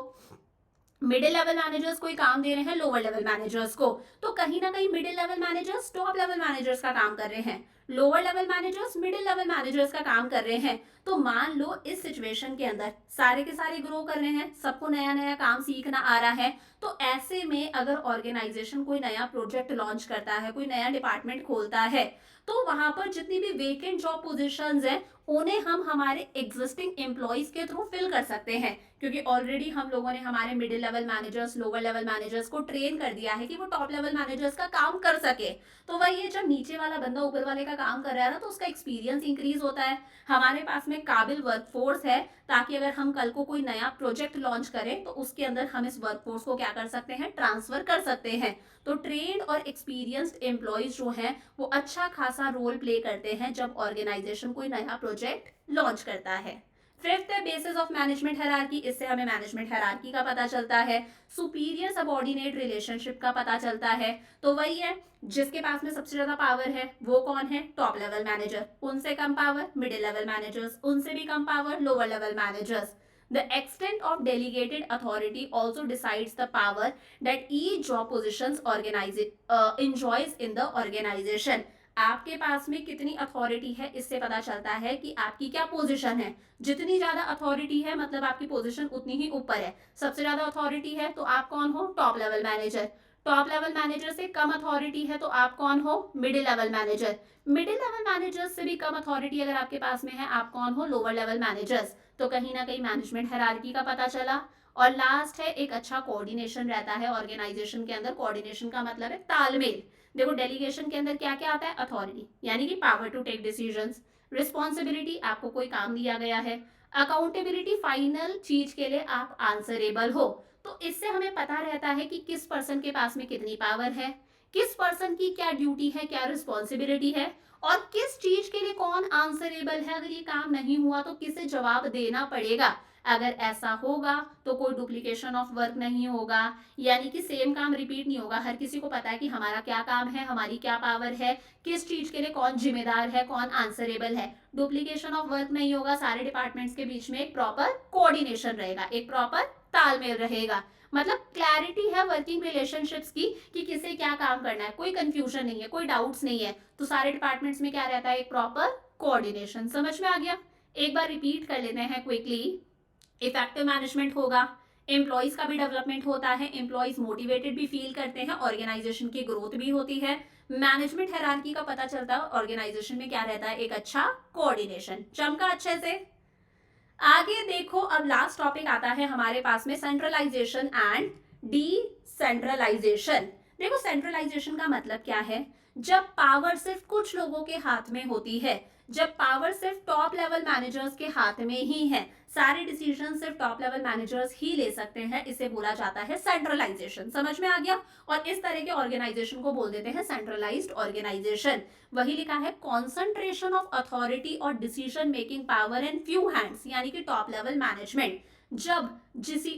मिडिल लेवल मैनेजर्स कोई काम दे रहे हैं लोअर लेवल मैनेजर्स को, तो कहीं ना कहीं middle level managers top level managers का काम कर रहे हैं, lower level managers middle level managers का काम कर रहे हैं। तो मान लो इस सिचुएशन के अंदर सारे के सारे ग्रो कर रहे हैं, सबको नया नया काम सीखना आ रहा है, तो ऐसे में अगर ऑर्गेनाइजेशन कोई नया प्रोजेक्ट लॉन्च करता है, कोई नया डिपार्टमेंट खोलता है, तो वहां पर जितनी भी वेकेंट जॉब पोजीशंस हैं उन्हें हम हमारे एग्जिस्टिंग एम्प्लॉयज के थ्रू फिल कर सकते हैं, क्योंकि ऑलरेडी हम लोगों ने हमारे middle level managers lower level managers को ट्रेन कर दिया है कि वो टॉप लेवल मैनेजर्स का काम कर सके। तो वही है, जब नीचे वाला बंदा ऊपर वाले का काम कर रहा है ना तो उसका एक्सपीरियंस इंक्रीज होता है, हमारे पास में काबिल वर्कफोर्स है, ताकि अगर हम कल को कोई नया प्रोजेक्ट लॉन्च करें तो उसके अंदर हम इस वर्कफोर्स को क्या कर सकते हैं, ट्रांसफर कर सकते हैं। तो ट्रेन्ड और एक्सपीरियंस्ड एम्प्लॉयज जो हैं वो अच्छा खासा रोल प्ले करते हैं जब ऑर्गेनाइजेशन कोई नया प्रोजेक्ट लॉन्च करता है। फिफ्थ है बेसिस ऑफ मैनेजमेंट हायरार्की, इससे हमें मैनेजमेंट हायरार्की का पता चलता है। सुपीरियर सबऑर्डिनेट रिलेशनशिप का पता चलता है। तो वही है, जिसके पास में सबसे ज्यादा पावर है वो कौन है? Top level manager. उनसे कम पावर मिडिल लेवल मैनेजर्स, उनसे भी कम power lower level managers. The extent of delegated authority also decides the power that each job positions enjoys in the organization. आपके पास में कितनी अथॉरिटी है इससे पता चलता है कि आपकी क्या पोजीशन है। जितनी ज्यादा अथॉरिटी है मतलब आपकी पोजीशन उतनी ही ऊपर है। सबसे ज्यादा अथॉरिटी है तो आप कौन हो? Top level manager. Top level manager से कम अथॉरिटी है तो आप कौन हो? Middle level manager. Middle level manager से भी कम अथॉरिटी अगर आपके पास में है, आप कौन हो? Lower level managers. तो कहीं ना कहीं मैनेजमेंट हायरार्की का पता चला। और लास्ट है एक अच्छा कोऑर्डिनेशन रहता है ऑर्गेनाइजेशन के अंदर। कोऑर्डिनेशन का मतलब है तालमेल। देखो डेलीगेशन के अंदर क्या क्या आता है? अथॉरिटी यानी कि power to take decisions, responsibility आपको कोई काम दिया गया है, अकाउंटेबिलिटी फाइनल चीज के लिए आप आंसरेबल हो। तो इससे हमें पता रहता है कि किस पर्सन के पास में कितनी पावर है, किस पर्सन की क्या ड्यूटी है, क्या रिस्पॉन्सिबिलिटी है, और किस चीज के लिए कौन आंसरेबल है। अगर ये काम नहीं हुआ तो किसे जवाब देना पड़ेगा। अगर ऐसा होगा तो कोई डुप्लीकेशन ऑफ वर्क नहीं होगा, यानी कि सेम काम रिपीट नहीं होगा। हर किसी को पता है कि हमारा क्या काम है, हमारी क्या पावर है, किस चीज के लिए कौन जिम्मेदार है, कौन आंसरेबल है। डुप्लीकेशन ऑफ वर्क नहीं होगा, सारे डिपार्टमेंट्स के बीच में एक प्रॉपर कोऑर्डिनेशन रहेगा, एक प्रॉपर तालमेल रहेगा। मतलब क्लैरिटी है वर्किंग रिलेशनशिप्स की कि किसे क्या काम करना है, कोई कंफ्यूजन नहीं है, कोई डाउट्स नहीं है। तो सारे डिपार्टमेंट्स में क्या रहता है? एक प्रॉपर कोऑर्डिनेशन। समझ में आ गया? एक बार रिपीट कर लेते हैं क्विकली। इफेक्टिव मैनेजमेंट होगा, एम्प्लॉयज का भी डेवलपमेंट होता है, एम्प्लॉयज मोटिवेटेड भी फील करते हैं, ऑर्गेनाइजेशन की ग्रोथ भी होती है, मैनेजमेंट हायरार्की का पता चलता है, ऑर्गेनाइजेशन में क्या रहता है? एक अच्छा कोऑर्डिनेशन। चमका अच्छे से? आगे देखो, अब लास्ट टॉपिक आता है हमारे पास में, सेंट्रलाइजेशन एंड डिसेंट्रलाइजेशन। देखो सेंट्रलाइजेशन का मतलब क्या है? जब पावर सिर्फ कुछ लोगों के हाथ में होती है, जब पावर सिर्फ टॉप लेवल मैनेजर्स के हाथ में ही है, सारे डिसीजन सिर्फ टॉप लेवल मैनेजर्स ही ले सकते हैं, इसे बोला जाता है सेंट्रलाइजेशन। समझ में आ गया? और इस तरह के ऑर्गेनाइजेशन को बोल देते हैं सेंट्रलाइज्ड ऑर्गेनाइजेशन। वही लिखा है, कॉन्सेंट्रेशन ऑफ अथॉरिटी और decision making power in few hands, यानी कि टॉप लेवल मैनेजमेंट। जब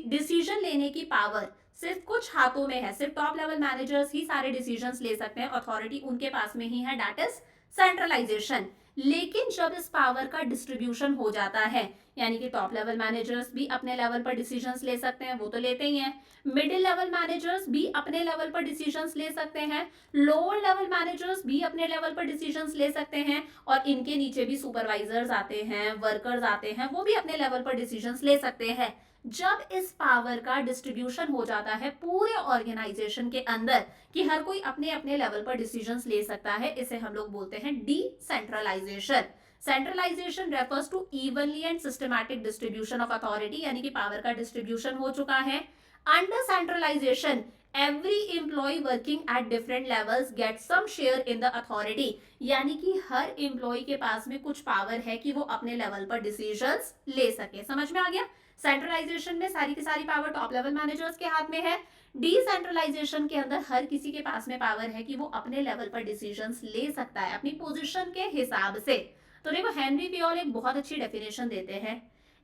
डिसीजन लेने की पावर सिर्फ कुछ हाथों में है, सिर्फ टॉप लेवल मैनेजर्स ही सारे डिसीजंस ले सकते हैं, अथॉरिटी उनके पास में ही है, दैट इज सेंट्रलाइजेशन। लेकिन जब इस पावर का डिस्ट्रीब्यूशन हो जाता है, यानी कि टॉप लेवल मैनेजर्स भी अपने लेवल पर डिसीजंस ले सकते हैं, वो तो लेते ही हैं, मिडिल लेवल मैनेजर्स भी अपने लेवल पर डिसीजंस ले सकते हैं, लोअर लेवल मैनेजर्स भी अपने लेवल पर डिसीजंस ले सकते हैं, और इनके नीचे भी सुपरवाइजर्स आते हैं, वर्कर्स आते हैं, वो भी अपने लेवल पर डिसीजंस ले सकते हैं। जब इस पावर का डिस्ट्रीब्यूशन हो जाता है पूरे ऑर्गेनाइजेशन के अंदर कि हर कोई अपने अपने लेवल पर डिसीजंस ले सकता है, इसे हम लोग बोलते हैं decentralisation. Centralisation refers to evenly and systematic distribution of authority, यानी कि पावर का डिस्ट्रीब्यूशन हो चुका है। Under centralisation every employ working at different levels get some share in the authority, यानी कि हर एम्प्लॉय के पास में कुछ पावर है कि वो अपने लेवल पर डिसीजंस ले सके। समझ में आ गया? सेंट्रलाइजेशन में सारी की सारी पावर टॉप लेवल मैनेजर्स के हाथ में है। डिसेंट्रलाइजेशन के अंदर हर किसी के पास में पावर है कि वो अपने लेवल पर डिसीजंस ले सकता है अपनी पोजीशन के हिसाब से। तो देखो हेनरी पियोल एक बहुत अच्छी डेफिनेशन देते हैं,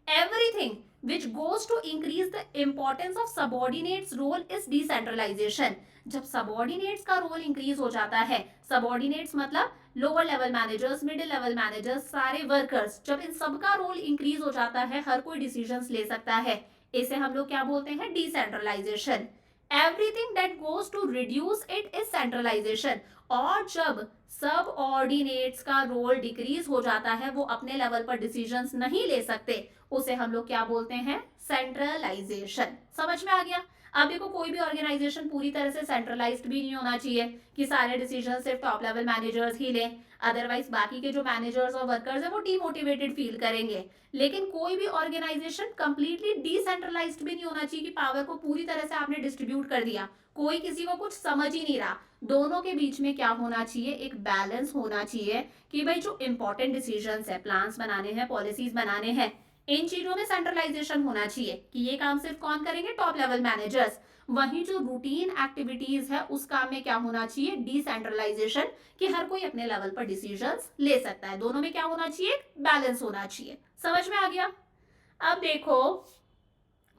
everything which goes to increase the importance of subordinates role is decentralization। जब सबॉर्डिनेट्स का रोल इंक्रीज हो जाता है, सबॉर्डिनेट्स मतलब lower level managers, middle level managers, सारे वर्कर्स, जब इन सबका रोल इंक्रीज हो जाता है, हर कोई डिसीजंस ले सकता है, इसे हम लोग क्या बोलते हैं? Decentralisation. Everything that goes to reduce it is centralisation. और जब सब ऑर्डिनेट्स का रोल डिक्रीज हो जाता है, वो अपने लेवल पर डिसीजंस नहीं ले सकते, उसे हम लोग क्या बोलते हैं? सेंट्रलाइजेशन। समझ में आ गया? अब देखो कोई भी ऑर्गेनाइजेशन पूरी तरह से सेंट्रलाइज्ड भी नहीं होना चाहिए कि सारे डिसीजन सिर्फ टॉप लेवल मैनेजर्स ही लें, अदरवाइज बाकी के जो मैनेजर्स और वर्कर्स हैं वो डीमोटिवेटेड फील करेंगे। लेकिन कोई भी ऑर्गेनाइजेशन कंप्लीटली डिसेंट्रलाइज्ड भी नहीं होना चाहिए कि पावर को पूरी तरह से आपने डिस्ट्रीब्यूट कर दिया, कोई किसी को कुछ समझ ही नहीं रहा। दोनों के बीच में क्या होना चाहिए? एक बैलेंस होना चाहिए कि भाई जो इंपॉर्टेंट डिसीजंस है, प्लान्स बनाने हैं, पॉलिसीज बनाने हैं, इन चीजों में सेंट्रलाइजेशन होना चाहिए कि ये काम सिर्फ कौन करेंगे? Top level managers. वहीं जो रूटीन एक्टिविटीज है उस काम में क्या होना चाहिए? डिसेंट्रलाइजेशन, कि हर कोई अपने लेवल पर डिसीजंस ले सकता है। दोनों में क्या होना चाहिए? बैलेंस होना चाहिए। समझ में आ गया? अब देखो,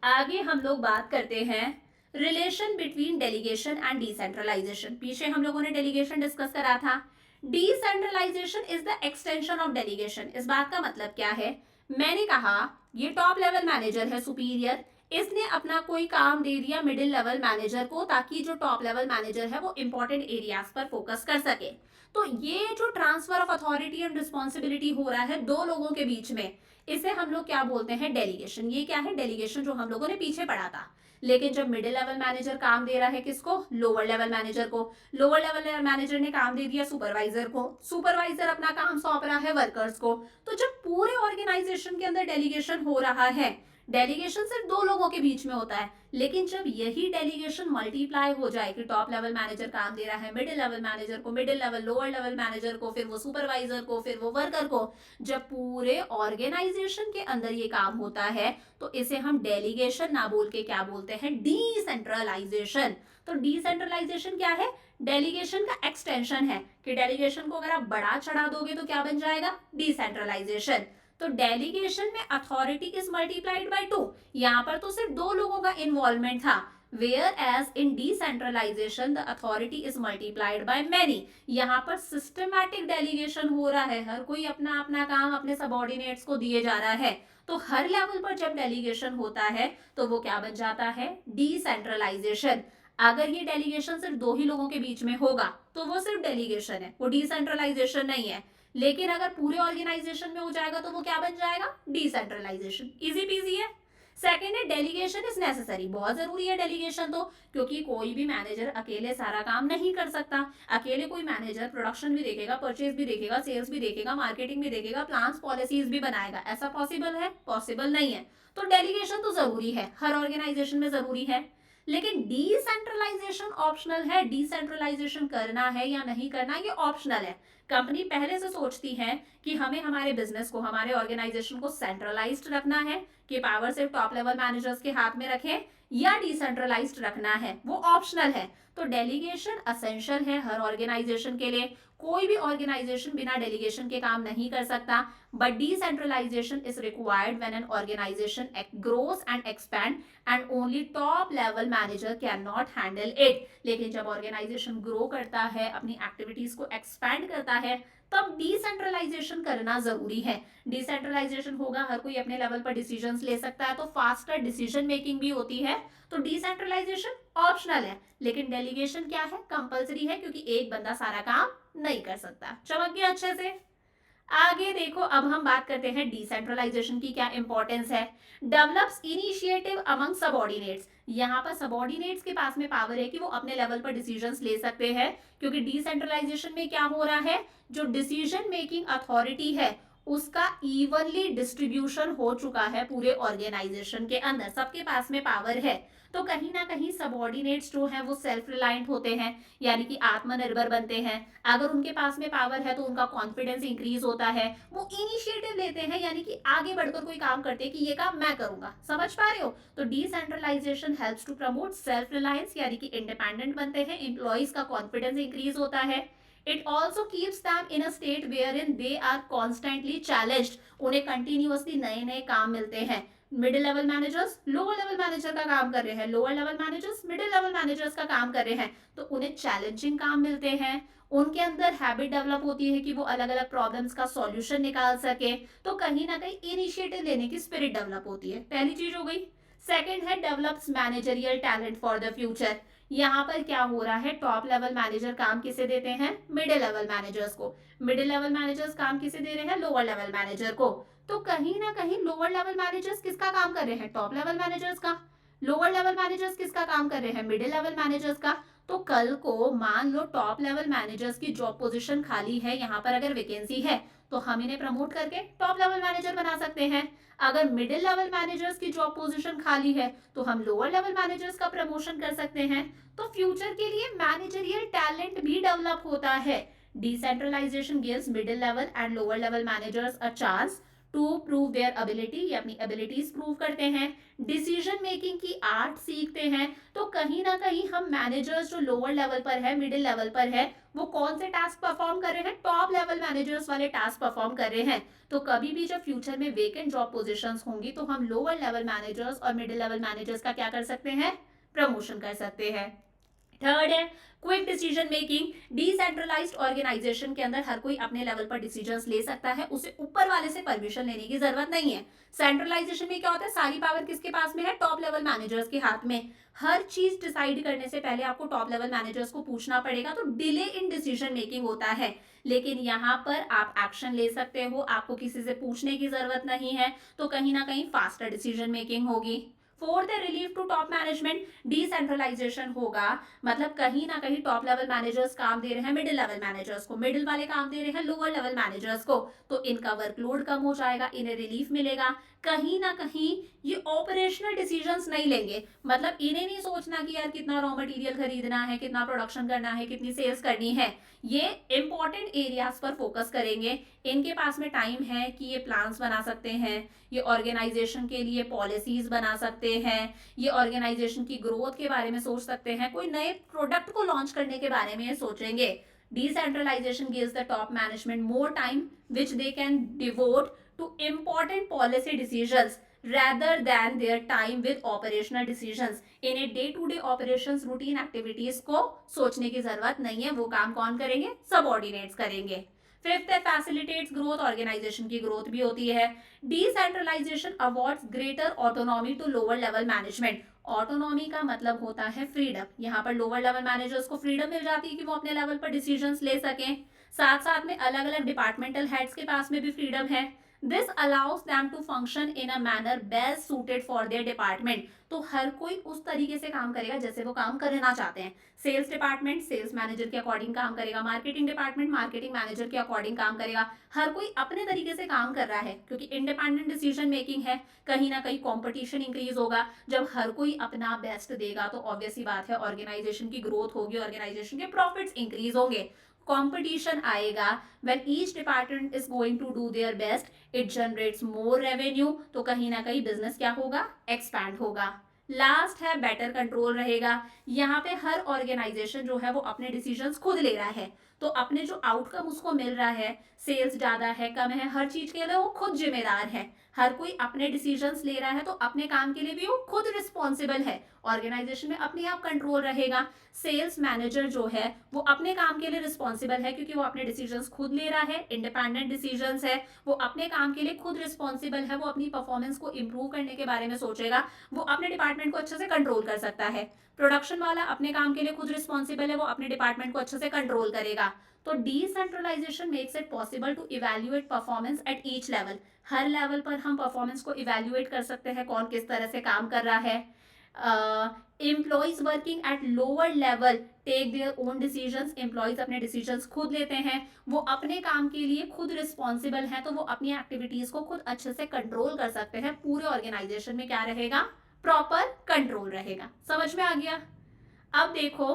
आगे हम लोग बात करते हैं relation between delegation and decentralisation. पीछे हम लोगों ने डेलीगेशन डिस्कस करा था। Decentralisation is the extension of delegation. इस बात का मतलब क्या है? मैंने कहा ये टॉप लेवल मैनेजर है, सुपीरियर, इसने अपना कोई काम दे दिया मिडिल लेवल मैनेजर को, ताकि जो टॉप लेवल मैनेजर है वो इंपॉर्टेंट एरियाज पर फोकस कर सके। तो ये जो transfer of authority and responsibility हो रहा है दो लोगों के बीच में, इसे हम लोग क्या बोलते हैं? डेलीगेशन। ये क्या है? डेलीगेशन, जो हम लोगों ने पीछे पढ़ा था। लेकिन जब मिडिल लेवल मैनेजर काम दे रहा है किसको? लोअर लेवल मैनेजर को। लोअर लेवल मैनेजर ने काम दे दिया सुपरवाइजर को, सुपरवाइजर अपना काम सौंप रहा है वर्कर्स को। तो जब पूरे ऑर्गेनाइजेशन के अंदर डेलीगेशन हो रहा है, डेलीगेशन सिर्फ दो लोगों के बीच में होता है, लेकिन जब यही डेलीगेशन मल्टीप्लाई हो जाए कि टॉप लेवल मैनेजर काम दे रहा है मिडिल लेवल मैनेजर को, middle level lower level manager को, फिर वो सुपरवाइजर को, फिर वो वर्कर को, जब पूरे ऑर्गेनाइजेशन के अंदर ये काम होता है, तो इसे हम डेलीगेशन ना बोल के क्या बोलते हैं? डिसेंट्रलाइजेशन। तो डिसेंट्रलाइजेशन क्या है? डेलीगेशन का एक्सटेंशन है, कि डेलीगेशन को अगर आप बढ़ा चढ़ा दोगे तो क्या बन जाएगा? डिसेंट्रलाइजेशन। तो डेलीगेशन में अथॉरिटी इज मल्टीप्लाइड बाय 2। यहां पर तो सिर्फ दो लोगों का इन्वॉल्वमेंट था, whereas in decentralisation the authority is multiplied by many. यहाँ पर सिस्टमैटिक डेलीगेशन हो रहा है, हर कोई अपना अपना काम अपने सबऑर्डिनेट्स को दिए जा रहा है। तो हर लेवल पर जब डेलीगेशन होता है तो वो क्या बन जाता है? डिसेंट्रलाइजेशन। अगर ये डेलीगेशन सिर्फ दो ही लोगों के बीच में होगा तो वो सिर्फ डेलीगेशन है, वो डिसेंट्रलाइजेशन नहीं है। लेकिन अगर पूरे ऑर्गेनाइजेशन में हो जाएगा तो वो क्या बन जाएगा? डिसेंट्रलाइजेशन। इजी पीजी है। सेकेंड है डेलीगेशन इज नेसेसरी। बहुत जरूरी है डेलीगेशन तो, क्योंकि कोई भी मैनेजर अकेले सारा काम नहीं कर सकता। अकेले कोई मैनेजर प्रोडक्शन भी देखेगा, परचेज भी देखेगा, सेल्स भी देखेगा, मार्केटिंग भी देखेगा, प्लान्स पॉलिसीज भी बनाएगा, ऐसा पॉसिबल है? पॉसिबल नहीं है। तो डेलीगेशन तो जरूरी है, हर ऑर्गेनाइजेशन में जरूरी है। लेकिन डिसेंट्रलाइजेशन ऑप्शनल है। डिसेंट्रलाइजेशन करना है या नहीं करना, ये ऑप्शनल है। कंपनी पहले से सोचती है कि हमें हमारे बिजनेस को, हमारे ऑर्गेनाइजेशन को सेंट्रलाइज्ड रखना है, कि पावर सिर्फ टॉप लेवल मैनेजर्स के हाथ में रखें, या डिसेंट्रलाइज्ड रखना है, वो ऑप्शनल है। तो डेलीगेशन असेंशियल है हर ऑर्गेनाइजेशन के लिए। कोई भी ऑर्गेनाइजेशन बिना डेलीगेशन के काम नहीं कर सकता। But decentralisation is required when an organisation grows and expand and only top level manager can not handle it. लेकिन जब ऑर्गेनाइजेशन ग्रो करता है, अपनी एक्टिविटीज को एक्सपैंड करता है, तब डिसेंट्रलाइजेशन करना जरूरी है। डिसेंट्रलाइजेशन होगा, हर कोई अपने लेवल पर डिसीजंस ले सकता है, तो फास्टर डिसीजन मेकिंग भी होती है। तो डिसेंट्रलाइजेशन ऑप्शनल है, लेकिन डेलीगेशन क्या है? कंपलसरी है, क्योंकि एक बंदा सारा काम नहीं कर सकता। चमक गया अच्छे से? आगे देखो, अब हम बात करते हैं डिसेंट्रलाइजेशन की क्या इंपॉर्टेंस है। Develops initiative among subordinates. यहाँ पर सबऑर्डिनेट्स के पास में पावर है कि वो अपने लेवल पर डिसीजंस ले सकते हैं, क्योंकि डिसेंट्रलाइजेशन में क्या हो रहा है? जो डिसीजन मेकिंग अथॉरिटी है उसका इवनली डिस्ट्रीब्यूशन हो चुका है पूरे ऑर्गेनाइजेशन के अंदर, सबके पास में पावर है। तो कहीं ना कहीं सबऑर्डिनेट्स जो हैं वो सेल्फ रिलायंट होते हैं, यानी कि आत्मनिर्भर बनते हैं। अगर उनके पास में पावर है तो उनका कॉन्फिडेंस इंक्रीज होता है, वो इनिशिएटिव लेते हैं, यानी कि आगे बढ़कर कोई काम करते हैं कि ये काम मैं करूंगा। समझ पा रहे हो? तो decentralisation helps to promote self reliance, यानी कि इंडिपेंडेंट बनते हैं, एम्प्लॉइज का कॉन्फिडेंस इंक्रीज होता है। It also keeps them in a state wherein they are constantly challenged. उन्हें कंटिन्यूअसली नए नए काम मिलते हैं। Middle level managers lower level manager का काम कर रहे हैं, lower level managers middle level managers का काम कर रहे हैं, तो उन्हें चैलेंजिंग काम मिलते हैं। उनके अंदर हैबिट डेवलप होती है कि वो अलग अलग प्रॉब्लम्स का सॉल्यूशन निकाल सके। तो कहीं ना कहीं इनिशिएटिव लेने की स्पिरिट डेवलप होती है। पहली चीज हो गई। सेकेंड है develops managerial talent for the future. यहाँ पर क्या हो रहा है? टॉप लेवल मैनेजर काम किसे देते हैं? मिडिल लेवल मैनेजर्स को। मिडिल लेवल मैनेजर्स काम किसे दे रहे हैं? लोअर लेवल मैनेजर को। तो कहीं ना कहीं लोअर लेवल मैनेजर्स किसका काम कर रहे हैं? टॉप लेवल मैनेजर्स का। लोअर लेवल मैनेजर्स किसका काम कर रहे हैं? मिडिल लेवल मैनेजर्स का। तो कल को मान लो टॉप लेवल मैनेजर्स की जॉब पोजीशन खाली है, यहाँ पर अगर वैकेंसी है, तो हम इन्हें प्रमोट करके टॉप लेवल मैनेजर बना सकते हैं। अगर मिडिल लेवल मैनेजर्स की जॉब पोजीशन खाली है तो हम लोअर लेवल मैनेजर्स का प्रमोशन कर सकते हैं। तो फ्यूचर के लिए मैनेजरियल टैलेंट भी डेवलप होता है। Decentralisation gives middle level and lower level managers a chance to prove their ability, ये अपनी एबिलिटीज प्रूव करते हैं। डिसीजन मेकिंग की आर्ट सीखते हैं। तो कहीं ना कहीं हम मैनेजर्स जो लोअर लेवल पर है, मिडिल लेवल पर है, वो कौन से टास्क परफॉर्म कर रहे हैं, टॉप लेवल मैनेजर्स वाले टास्क परफॉर्म कर रहे हैं। तो कभी भी जब फ्यूचर में वेकेंट जॉब पोजीशंस होंगी तो हम लोअर लेवल मैनेजर्स और मिडिल लेवल मैनेजर्स का क्या कर सकते हैं, प्रमोशन कर सकते हैं। थर्ड है quick decision making. Decentralised organisation के अंदर हर कोई अपने लेवल पर डिसीजंस ले सकता है, उसे ऊपर वाले से परमिशन लेने की जरूरत नहीं है। सेंट्रलाइजेशन में क्या होता है, सारी पावर किसके पास में है, टॉप लेवल मैनेजर्स के हाथ में। हर चीज डिसाइड करने से पहले आपको टॉप लेवल मैनेजर्स को पूछना पड़ेगा, तो डिले इन डिसीजन मेकिंग होता है। लेकिन यहाँ पर आप एक्शन ले सकते हो, आपको किसी से पूछने की जरूरत नहीं है, तो कहीं ना कहीं फास्टर डिसीजन मेकिंग होगी। फोर्थ है relief to top management. Decentralisation होगा, मतलब कहीं ना कहीं टॉप लेवल मैनेजर्स काम दे रहे हैं मिडिल लेवल मैनेजर्स को, मिडिल वाले काम दे रहे हैं लोअर लेवल मैनेजर्स को, तो इनका वर्कलोड कम हो जाएगा, इन्हें रिलीफ मिलेगा। कहीं ना कहीं ये ऑपरेशनल डिसीजंस नहीं लेंगे, मतलब इन्हें नहीं सोचना कि यार कितना रॉ मटेरियल खरीदना है, कितना प्रोडक्शन करना है, कितनी सेल्स करनी है। ये इंपॉर्टेंट एरियाज पर फोकस करेंगे। इनके पास में टाइम है कि ये प्लान्स बना सकते हैं, ये ऑर्गेनाइजेशन के लिए पॉलिसीज बना सकते हैं, ये ऑर्गेनाइजेशन की ग्रोथ के बारे में सोच सकते हैं, कोई नए प्रोडक्ट को लॉन्च करने के बारे में ये सोचेंगे। Decentralisation gives the top management more time which they can devote to important policy decisions rather than their time with operational decisions। इन्हें day to day operations routine activities को सोचने की जरूरत नहीं है, वो काम कौन करेंगे, सबऑर्डिनेट्स करेंगे। फिफ्थ है फैसिलिटेट्स ग्रोथ, ऑर्गेनाइजेशन की ग्रोथ भी होती है। Decentralisation awards greater autonomy to lower level management. Autonomy का मतलब होता है फ्रीडम, यहाँ पर लोअर लेवल मैनेजर्स को फ्रीडम मिल जाती है कि वो अपने लेवल पर डिसीजंस ले सकें। साथ साथ में अलग अलग डिपार्टमेंटल हेड्स के पास में भी फ्रीडम है। This allows them to function in a manner best suited for their department. तो हर कोई उस तरीके से काम करेगा जैसे वो काम करना चाहते हैं। सेल्स डिपार्टमेंट सेल्स मैनेजर के अकॉर्डिंग काम करेगा, मार्केटिंग डिपार्टमेंट मार्केटिंग मैनेजर के अकॉर्डिंग काम करेगा। हर कोई अपने तरीके से काम कर रहा है क्योंकि इंडिपेंडेंट डिसीजन मेकिंग है। कहीं ना कहीं कंपटीशन इंक्रीज होगा, जब हर कोई अपना बेस्ट देगा तो ऑब्वियस ही बात है ऑर्गेनाइजेशन की ग्रोथ होगी, ऑर्गेनाइजेशन के प्रॉफिट्स इंक्रीज होंगे। कंपटीशन आएगा, when each department is going to do their best, it generates more revenue, तो कहीं ना कहीं बिजनेस क्या होगा, एक्सपैंड होगा। लास्ट है बेटर कंट्रोल रहेगा। यहाँ पे हर ऑर्गेनाइजेशन जो है वो अपने डिसीजंस खुद ले रहा है, तो अपने जो आउटकम उसको मिल रहा है, सेल्स ज्यादा है कम है, हर चीज के लिए वो खुद जिम्मेदार है। हर कोई अपने डिसीजंस ले रहा है तो अपने काम के लिए भी वो खुद रिस्पॉन्सिबल है। ऑर्गेनाइजेशन में अपने आप कंट्रोल रहेगा। सेल्स मैनेजर जो है वो अपने काम के लिए रिस्पॉन्सिबल है क्योंकि वो अपने डिसीजंस खुद ले रहा है, इंडिपेंडेंट डिसीजंस है, वो अपने काम के लिए खुद रिस्पॉन्सिबल है, वो अपनी परफॉर्मेंस को इंप्रूव करने के बारे में सोचेगा, वो अपने डिपार्टमेंट को अच्छे से कंट्रोल कर सकता है। प्रोडक्शन वाला अपने काम के लिए खुद रिस्पॉन्सिबल है, वो अपने डिपार्टमेंट को अच्छे से कंट्रोल करेगा। तो decentralisation makes it possible to evaluate performance at each level. हर लेवल पर हम परफॉर्मेंस को इवैल्यूएट कर सकते हैं, कौन किस तरह से काम कर रहा है। Employees working at lower level take their own decisions. Employees अपने डिसीजंस खुद लेते हैं, वो अपने काम के लिए खुद रिस्पॉन्सिबल है, तो वो अपनी एक्टिविटीज को खुद अच्छे से कंट्रोल कर सकते हैं। पूरे ऑर्गेनाइजेशन में क्या रहेगा, प्रॉपर कंट्रोल रहेगा। समझ में आ गया। अब देखो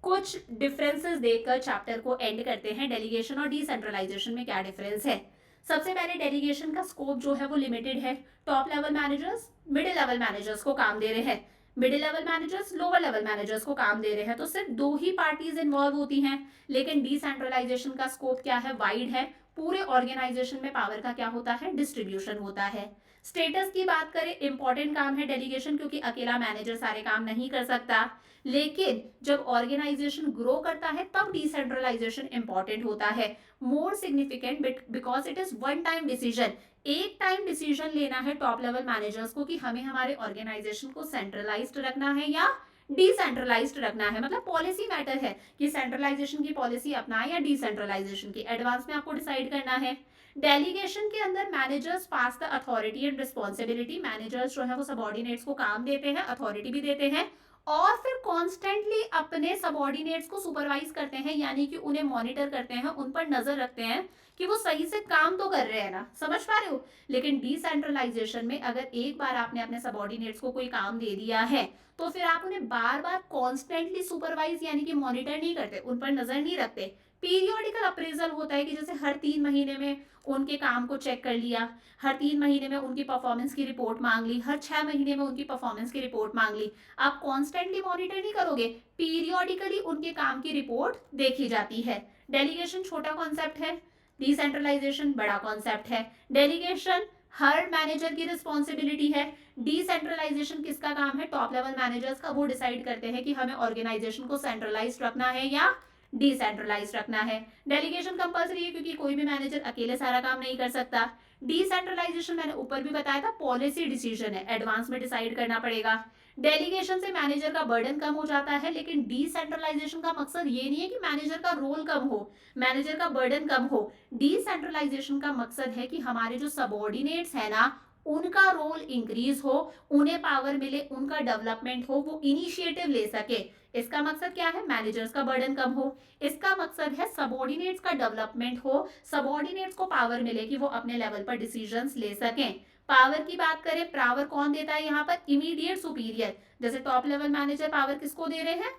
कुछ डिफरेंसेस देखकर चैप्टर को एंड करते हैं। डेलीगेशन और डिसेंट्रलाइजेशन में क्या डिफरेंस है। सबसे पहले डेलीगेशन का स्कोप जो है वो लिमिटेड है। Top level managers middle level managers को काम दे रहे हैं, middle level managers lower level managers को काम दे रहे हैं, तो सिर्फ दो ही पार्टीज इन्वॉल्व होती हैं। लेकिन डिसेंट्रलाइजेशन का स्कोप क्या है, वाइड है। पूरे ऑर्गेनाइजेशन में पावर का क्या होता है, डिस्ट्रीब्यूशन होता है। स्टेटस की बात करें, इंपॉर्टेंट काम है डेलीगेशन क्योंकि अकेला मैनेजर सारे काम नहीं कर सकता। लेकिन जब ऑर्गेनाइजेशन ग्रो करता है तब डिसेंट्रलाइजेशन इंपॉर्टेंट होता है, more significant because it is one time decision. एक टाइम डिसीजन लेना है टॉप लेवल मैनेजर्स को कि हमें हमारे ऑर्गेनाइजेशन को सेंट्रलाइज्ड रखना है या डिसेंट्रलाइज्ड रखना है। मतलब पॉलिसी मैटर है कि सेंट्रलाइजेशन की पॉलिसी अपनाए या डिसेंट्रलाइजेशन की, एडवांस में आपको डिसाइड करना है। डेलीगेशन के अंदर managers pass the authority and responsibility. Managers जो है वो सबऑर्डिनेट्स को काम देते हैं, अथॉरिटी भी देते हैं, और फिर कॉन्स्टेंटली अपने सबऑर्डिनेट्स को सुपरवाइज करते हैं, यानी कि उन्हें मॉनिटर करते हैं, उन पर नजर रखते हैं कि वो सही से काम तो कर रहे हैं ना। समझ पा रहे हो। लेकिन डिसेंट्रलाइजेशन में अगर एक बार आपने अपने सबऑर्डिनेट्स को कोई काम दे दिया है तो फिर आप उन्हें बार बार कॉन्स्टेंटली सुपरवाइज यानी कि मॉनिटर नहीं करते, उन पर नजर नहीं रखते। पीरियोडिकल अप्रेजल होता है कि जैसे हर 3 महीने में उनके काम को चेक कर लिया, हर 3 महीने में उनकी परफॉर्मेंस की रिपोर्ट मांग ली, हर 6 महीने में उनकी परफॉर्मेंस की रिपोर्ट मांग ली। आप कॉन्स्टेंटली मॉनिटर नहीं करोगे, पीरियोडिकली उनके काम की रिपोर्ट देखी जाती है। डेलीगेशन छोटा कॉन्सेप्ट है, डिसेंट्रलाइजेशन बड़ा कॉन्सेप्ट है। डेलीगेशन हर मैनेजर की रिस्पॉन्सिबिलिटी है, डिसेंट्रलाइजेशन किसका काम है, टॉप लेवल मैनेजर्स का। वो डिसाइड करते हैं कि हमें ऑर्गेनाइजेशन को सेंट्रलाइज रखना है या डिसेंट्रलाइज रखना है। डेलीगेशन कंपलसरी है क्योंकि कोई भी मैनेजर अकेले सारा काम नहीं कर सकता। डिसेंट्रलाइजेशन मैंने ऊपर भी बताया था, पॉलिसी डिसीजन है, एडवांस में डिसाइड करना पड़ेगा। डेलीगेशन से मैनेजर का बर्डन कम हो जाता है, लेकिन डिसेंट्रलाइजेशन का मकसद ये नहीं है कि मैनेजर का रोल कम हो, मैनेजर का बर्डन कम हो। डिसेंट्रलाइजेशन का मकसद है कि हमारे जो सबऑर्डिनेट्स है ना, उनका रोल इंक्रीज हो, उन्हें पावर मिले, उनका डेवलपमेंट हो, वो इनिशिएटिव ले सके। इसका मकसद क्या है, मैनेजर्स का बर्डन कम हो। इसका मकसद है सबऑर्डिनेट्स का डेवलपमेंट हो, सबऑर्डिनेट्स को पावर मिले कि वो अपने लेवल पर डिसीजंस ले सकें। पावर की बात करें, पावर कौन देता है यहाँ पर, इमीडिएट सुपीरियर। जैसे टॉप लेवल मैनेजर पावर किसको दे रहे हैं,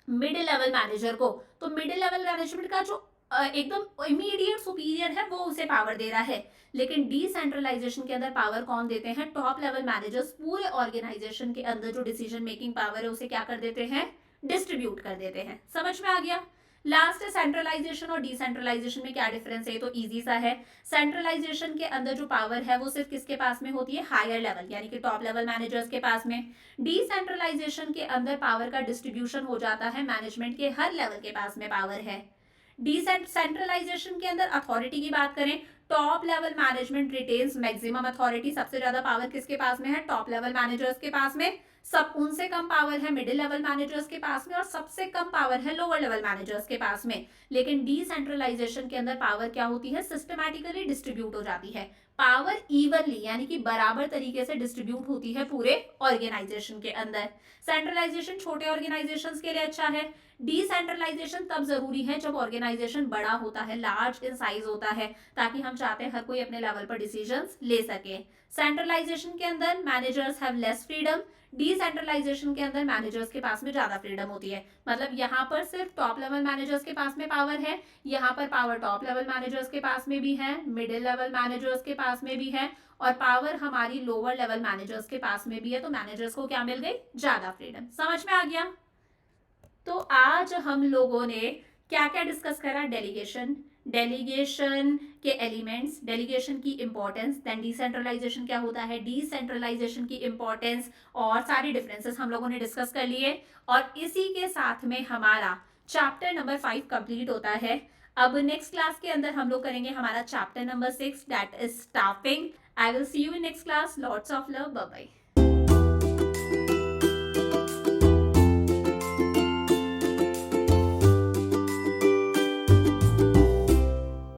मिडिल लेवल मैनेजर को। तो मिडिल लेवल मैनेजमेंट का जो एकदम इमीडिएट सुपीरियर है वो उसे पावर दे रहा है। लेकिन डिसेंट्रलाइजेशन के अंदर पावर कौन देते हैं, टॉप लेवल मैनेजर्स पूरे ऑर्गेनाइजेशन के अंदर जो डिसीजन मेकिंग पावर है उसे क्या कर देते हैं, डिस्ट्रीब्यूट कर देते हैं। समझ में आ गया। लास्ट है सेंट्रलाइजेशन और डिसेंट्रलाइजेशन में क्या डिफरेंस है, तो इजी सा है। सेंट्रलाइजेशन के अंदर जो पावर है वो सिर्फ किसके पास में होती है, हायर लेवल यानी कि टॉप लेवल मैनेजर्स के पास में। डिसेंट्रलाइजेशन के अंदर पावर का डिस्ट्रीब्यूशन हो जाता है, मैनेजमेंट के हर लेवल के पास में पावर है। डिसेंट्रलाइजेशन के अंदर अथॉरिटी की बात करें, top level management retains maximum authority. सबसे ज्यादा पावर किसके पास में है, टॉप लेवल मैनेजर्स के पास में। सब उनसे कम पावर है मिडिल लेवल मैनेजर्स के पास में, और सबसे कम पावर है लोअर लेवल मैनेजर्स के पास में। लेकिन डिसेंट्रलाइजेशन के अंदर पावर क्या होती है, सिस्टमैटिकली डिस्ट्रीब्यूट हो जाती है। पावर इवनली यानी कि बराबर तरीके से डिस्ट्रीब्यूट होती है पूरे ऑर्गेनाइजेशन के अंदर। सेंट्रलाइजेशन छोटे ऑर्गेनाइजेशंस के लिए अच्छा है, डिसेंट्रलाइजेशन तब जरूरी है जब ऑर्गेनाइजेशन बड़ा होता है, लार्ज इन साइज होता है, ताकि हम चाहते हैं हर कोई अपने लेवल पर डिसीजंस ले सके। सेंट्रलाइजेशन के अंदर managers have less freedom, decentralisation के अंदर मैनेजर्स के पास में ज्यादा फ्रीडम होती है। मतलब यहाँ पर सिर्फ टॉप लेवल मैनेजर्स के पास में पावर है, यहाँ पर पावर टॉप लेवल मैनेजर्स के पास में भी है, मिडिल लेवल मैनेजर्स के पास में भी है, और पावर हमारी लोअर लेवल मैनेजर्स के पास में भी है। तो मैनेजर्स को क्या मिल गई, ज्यादा फ्रीडम। समझ में आ गया। तो आज हम लोगों ने क्या क्या डिस्कस करा, डेलीगेशन, डेलीगेशन के एलिमेंट्स, डेलीगेशन की इंपॉर्टेंस, देन डिसेंट्रलाइजेशन क्या होता है, डिसेंट्रलाइजेशन की इंपॉर्टेंस, और सारी डिफरेंसेस हम लोगों ने डिस्कस कर लिए। और इसी के साथ में हमारा चैप्टर नंबर 5 कंप्लीट होता है। अब नेक्स्ट क्लास के अंदर हम लोग करेंगे हमारा chapter number 6, that is staffing. I will see you in next class. Lots of love, bye bye.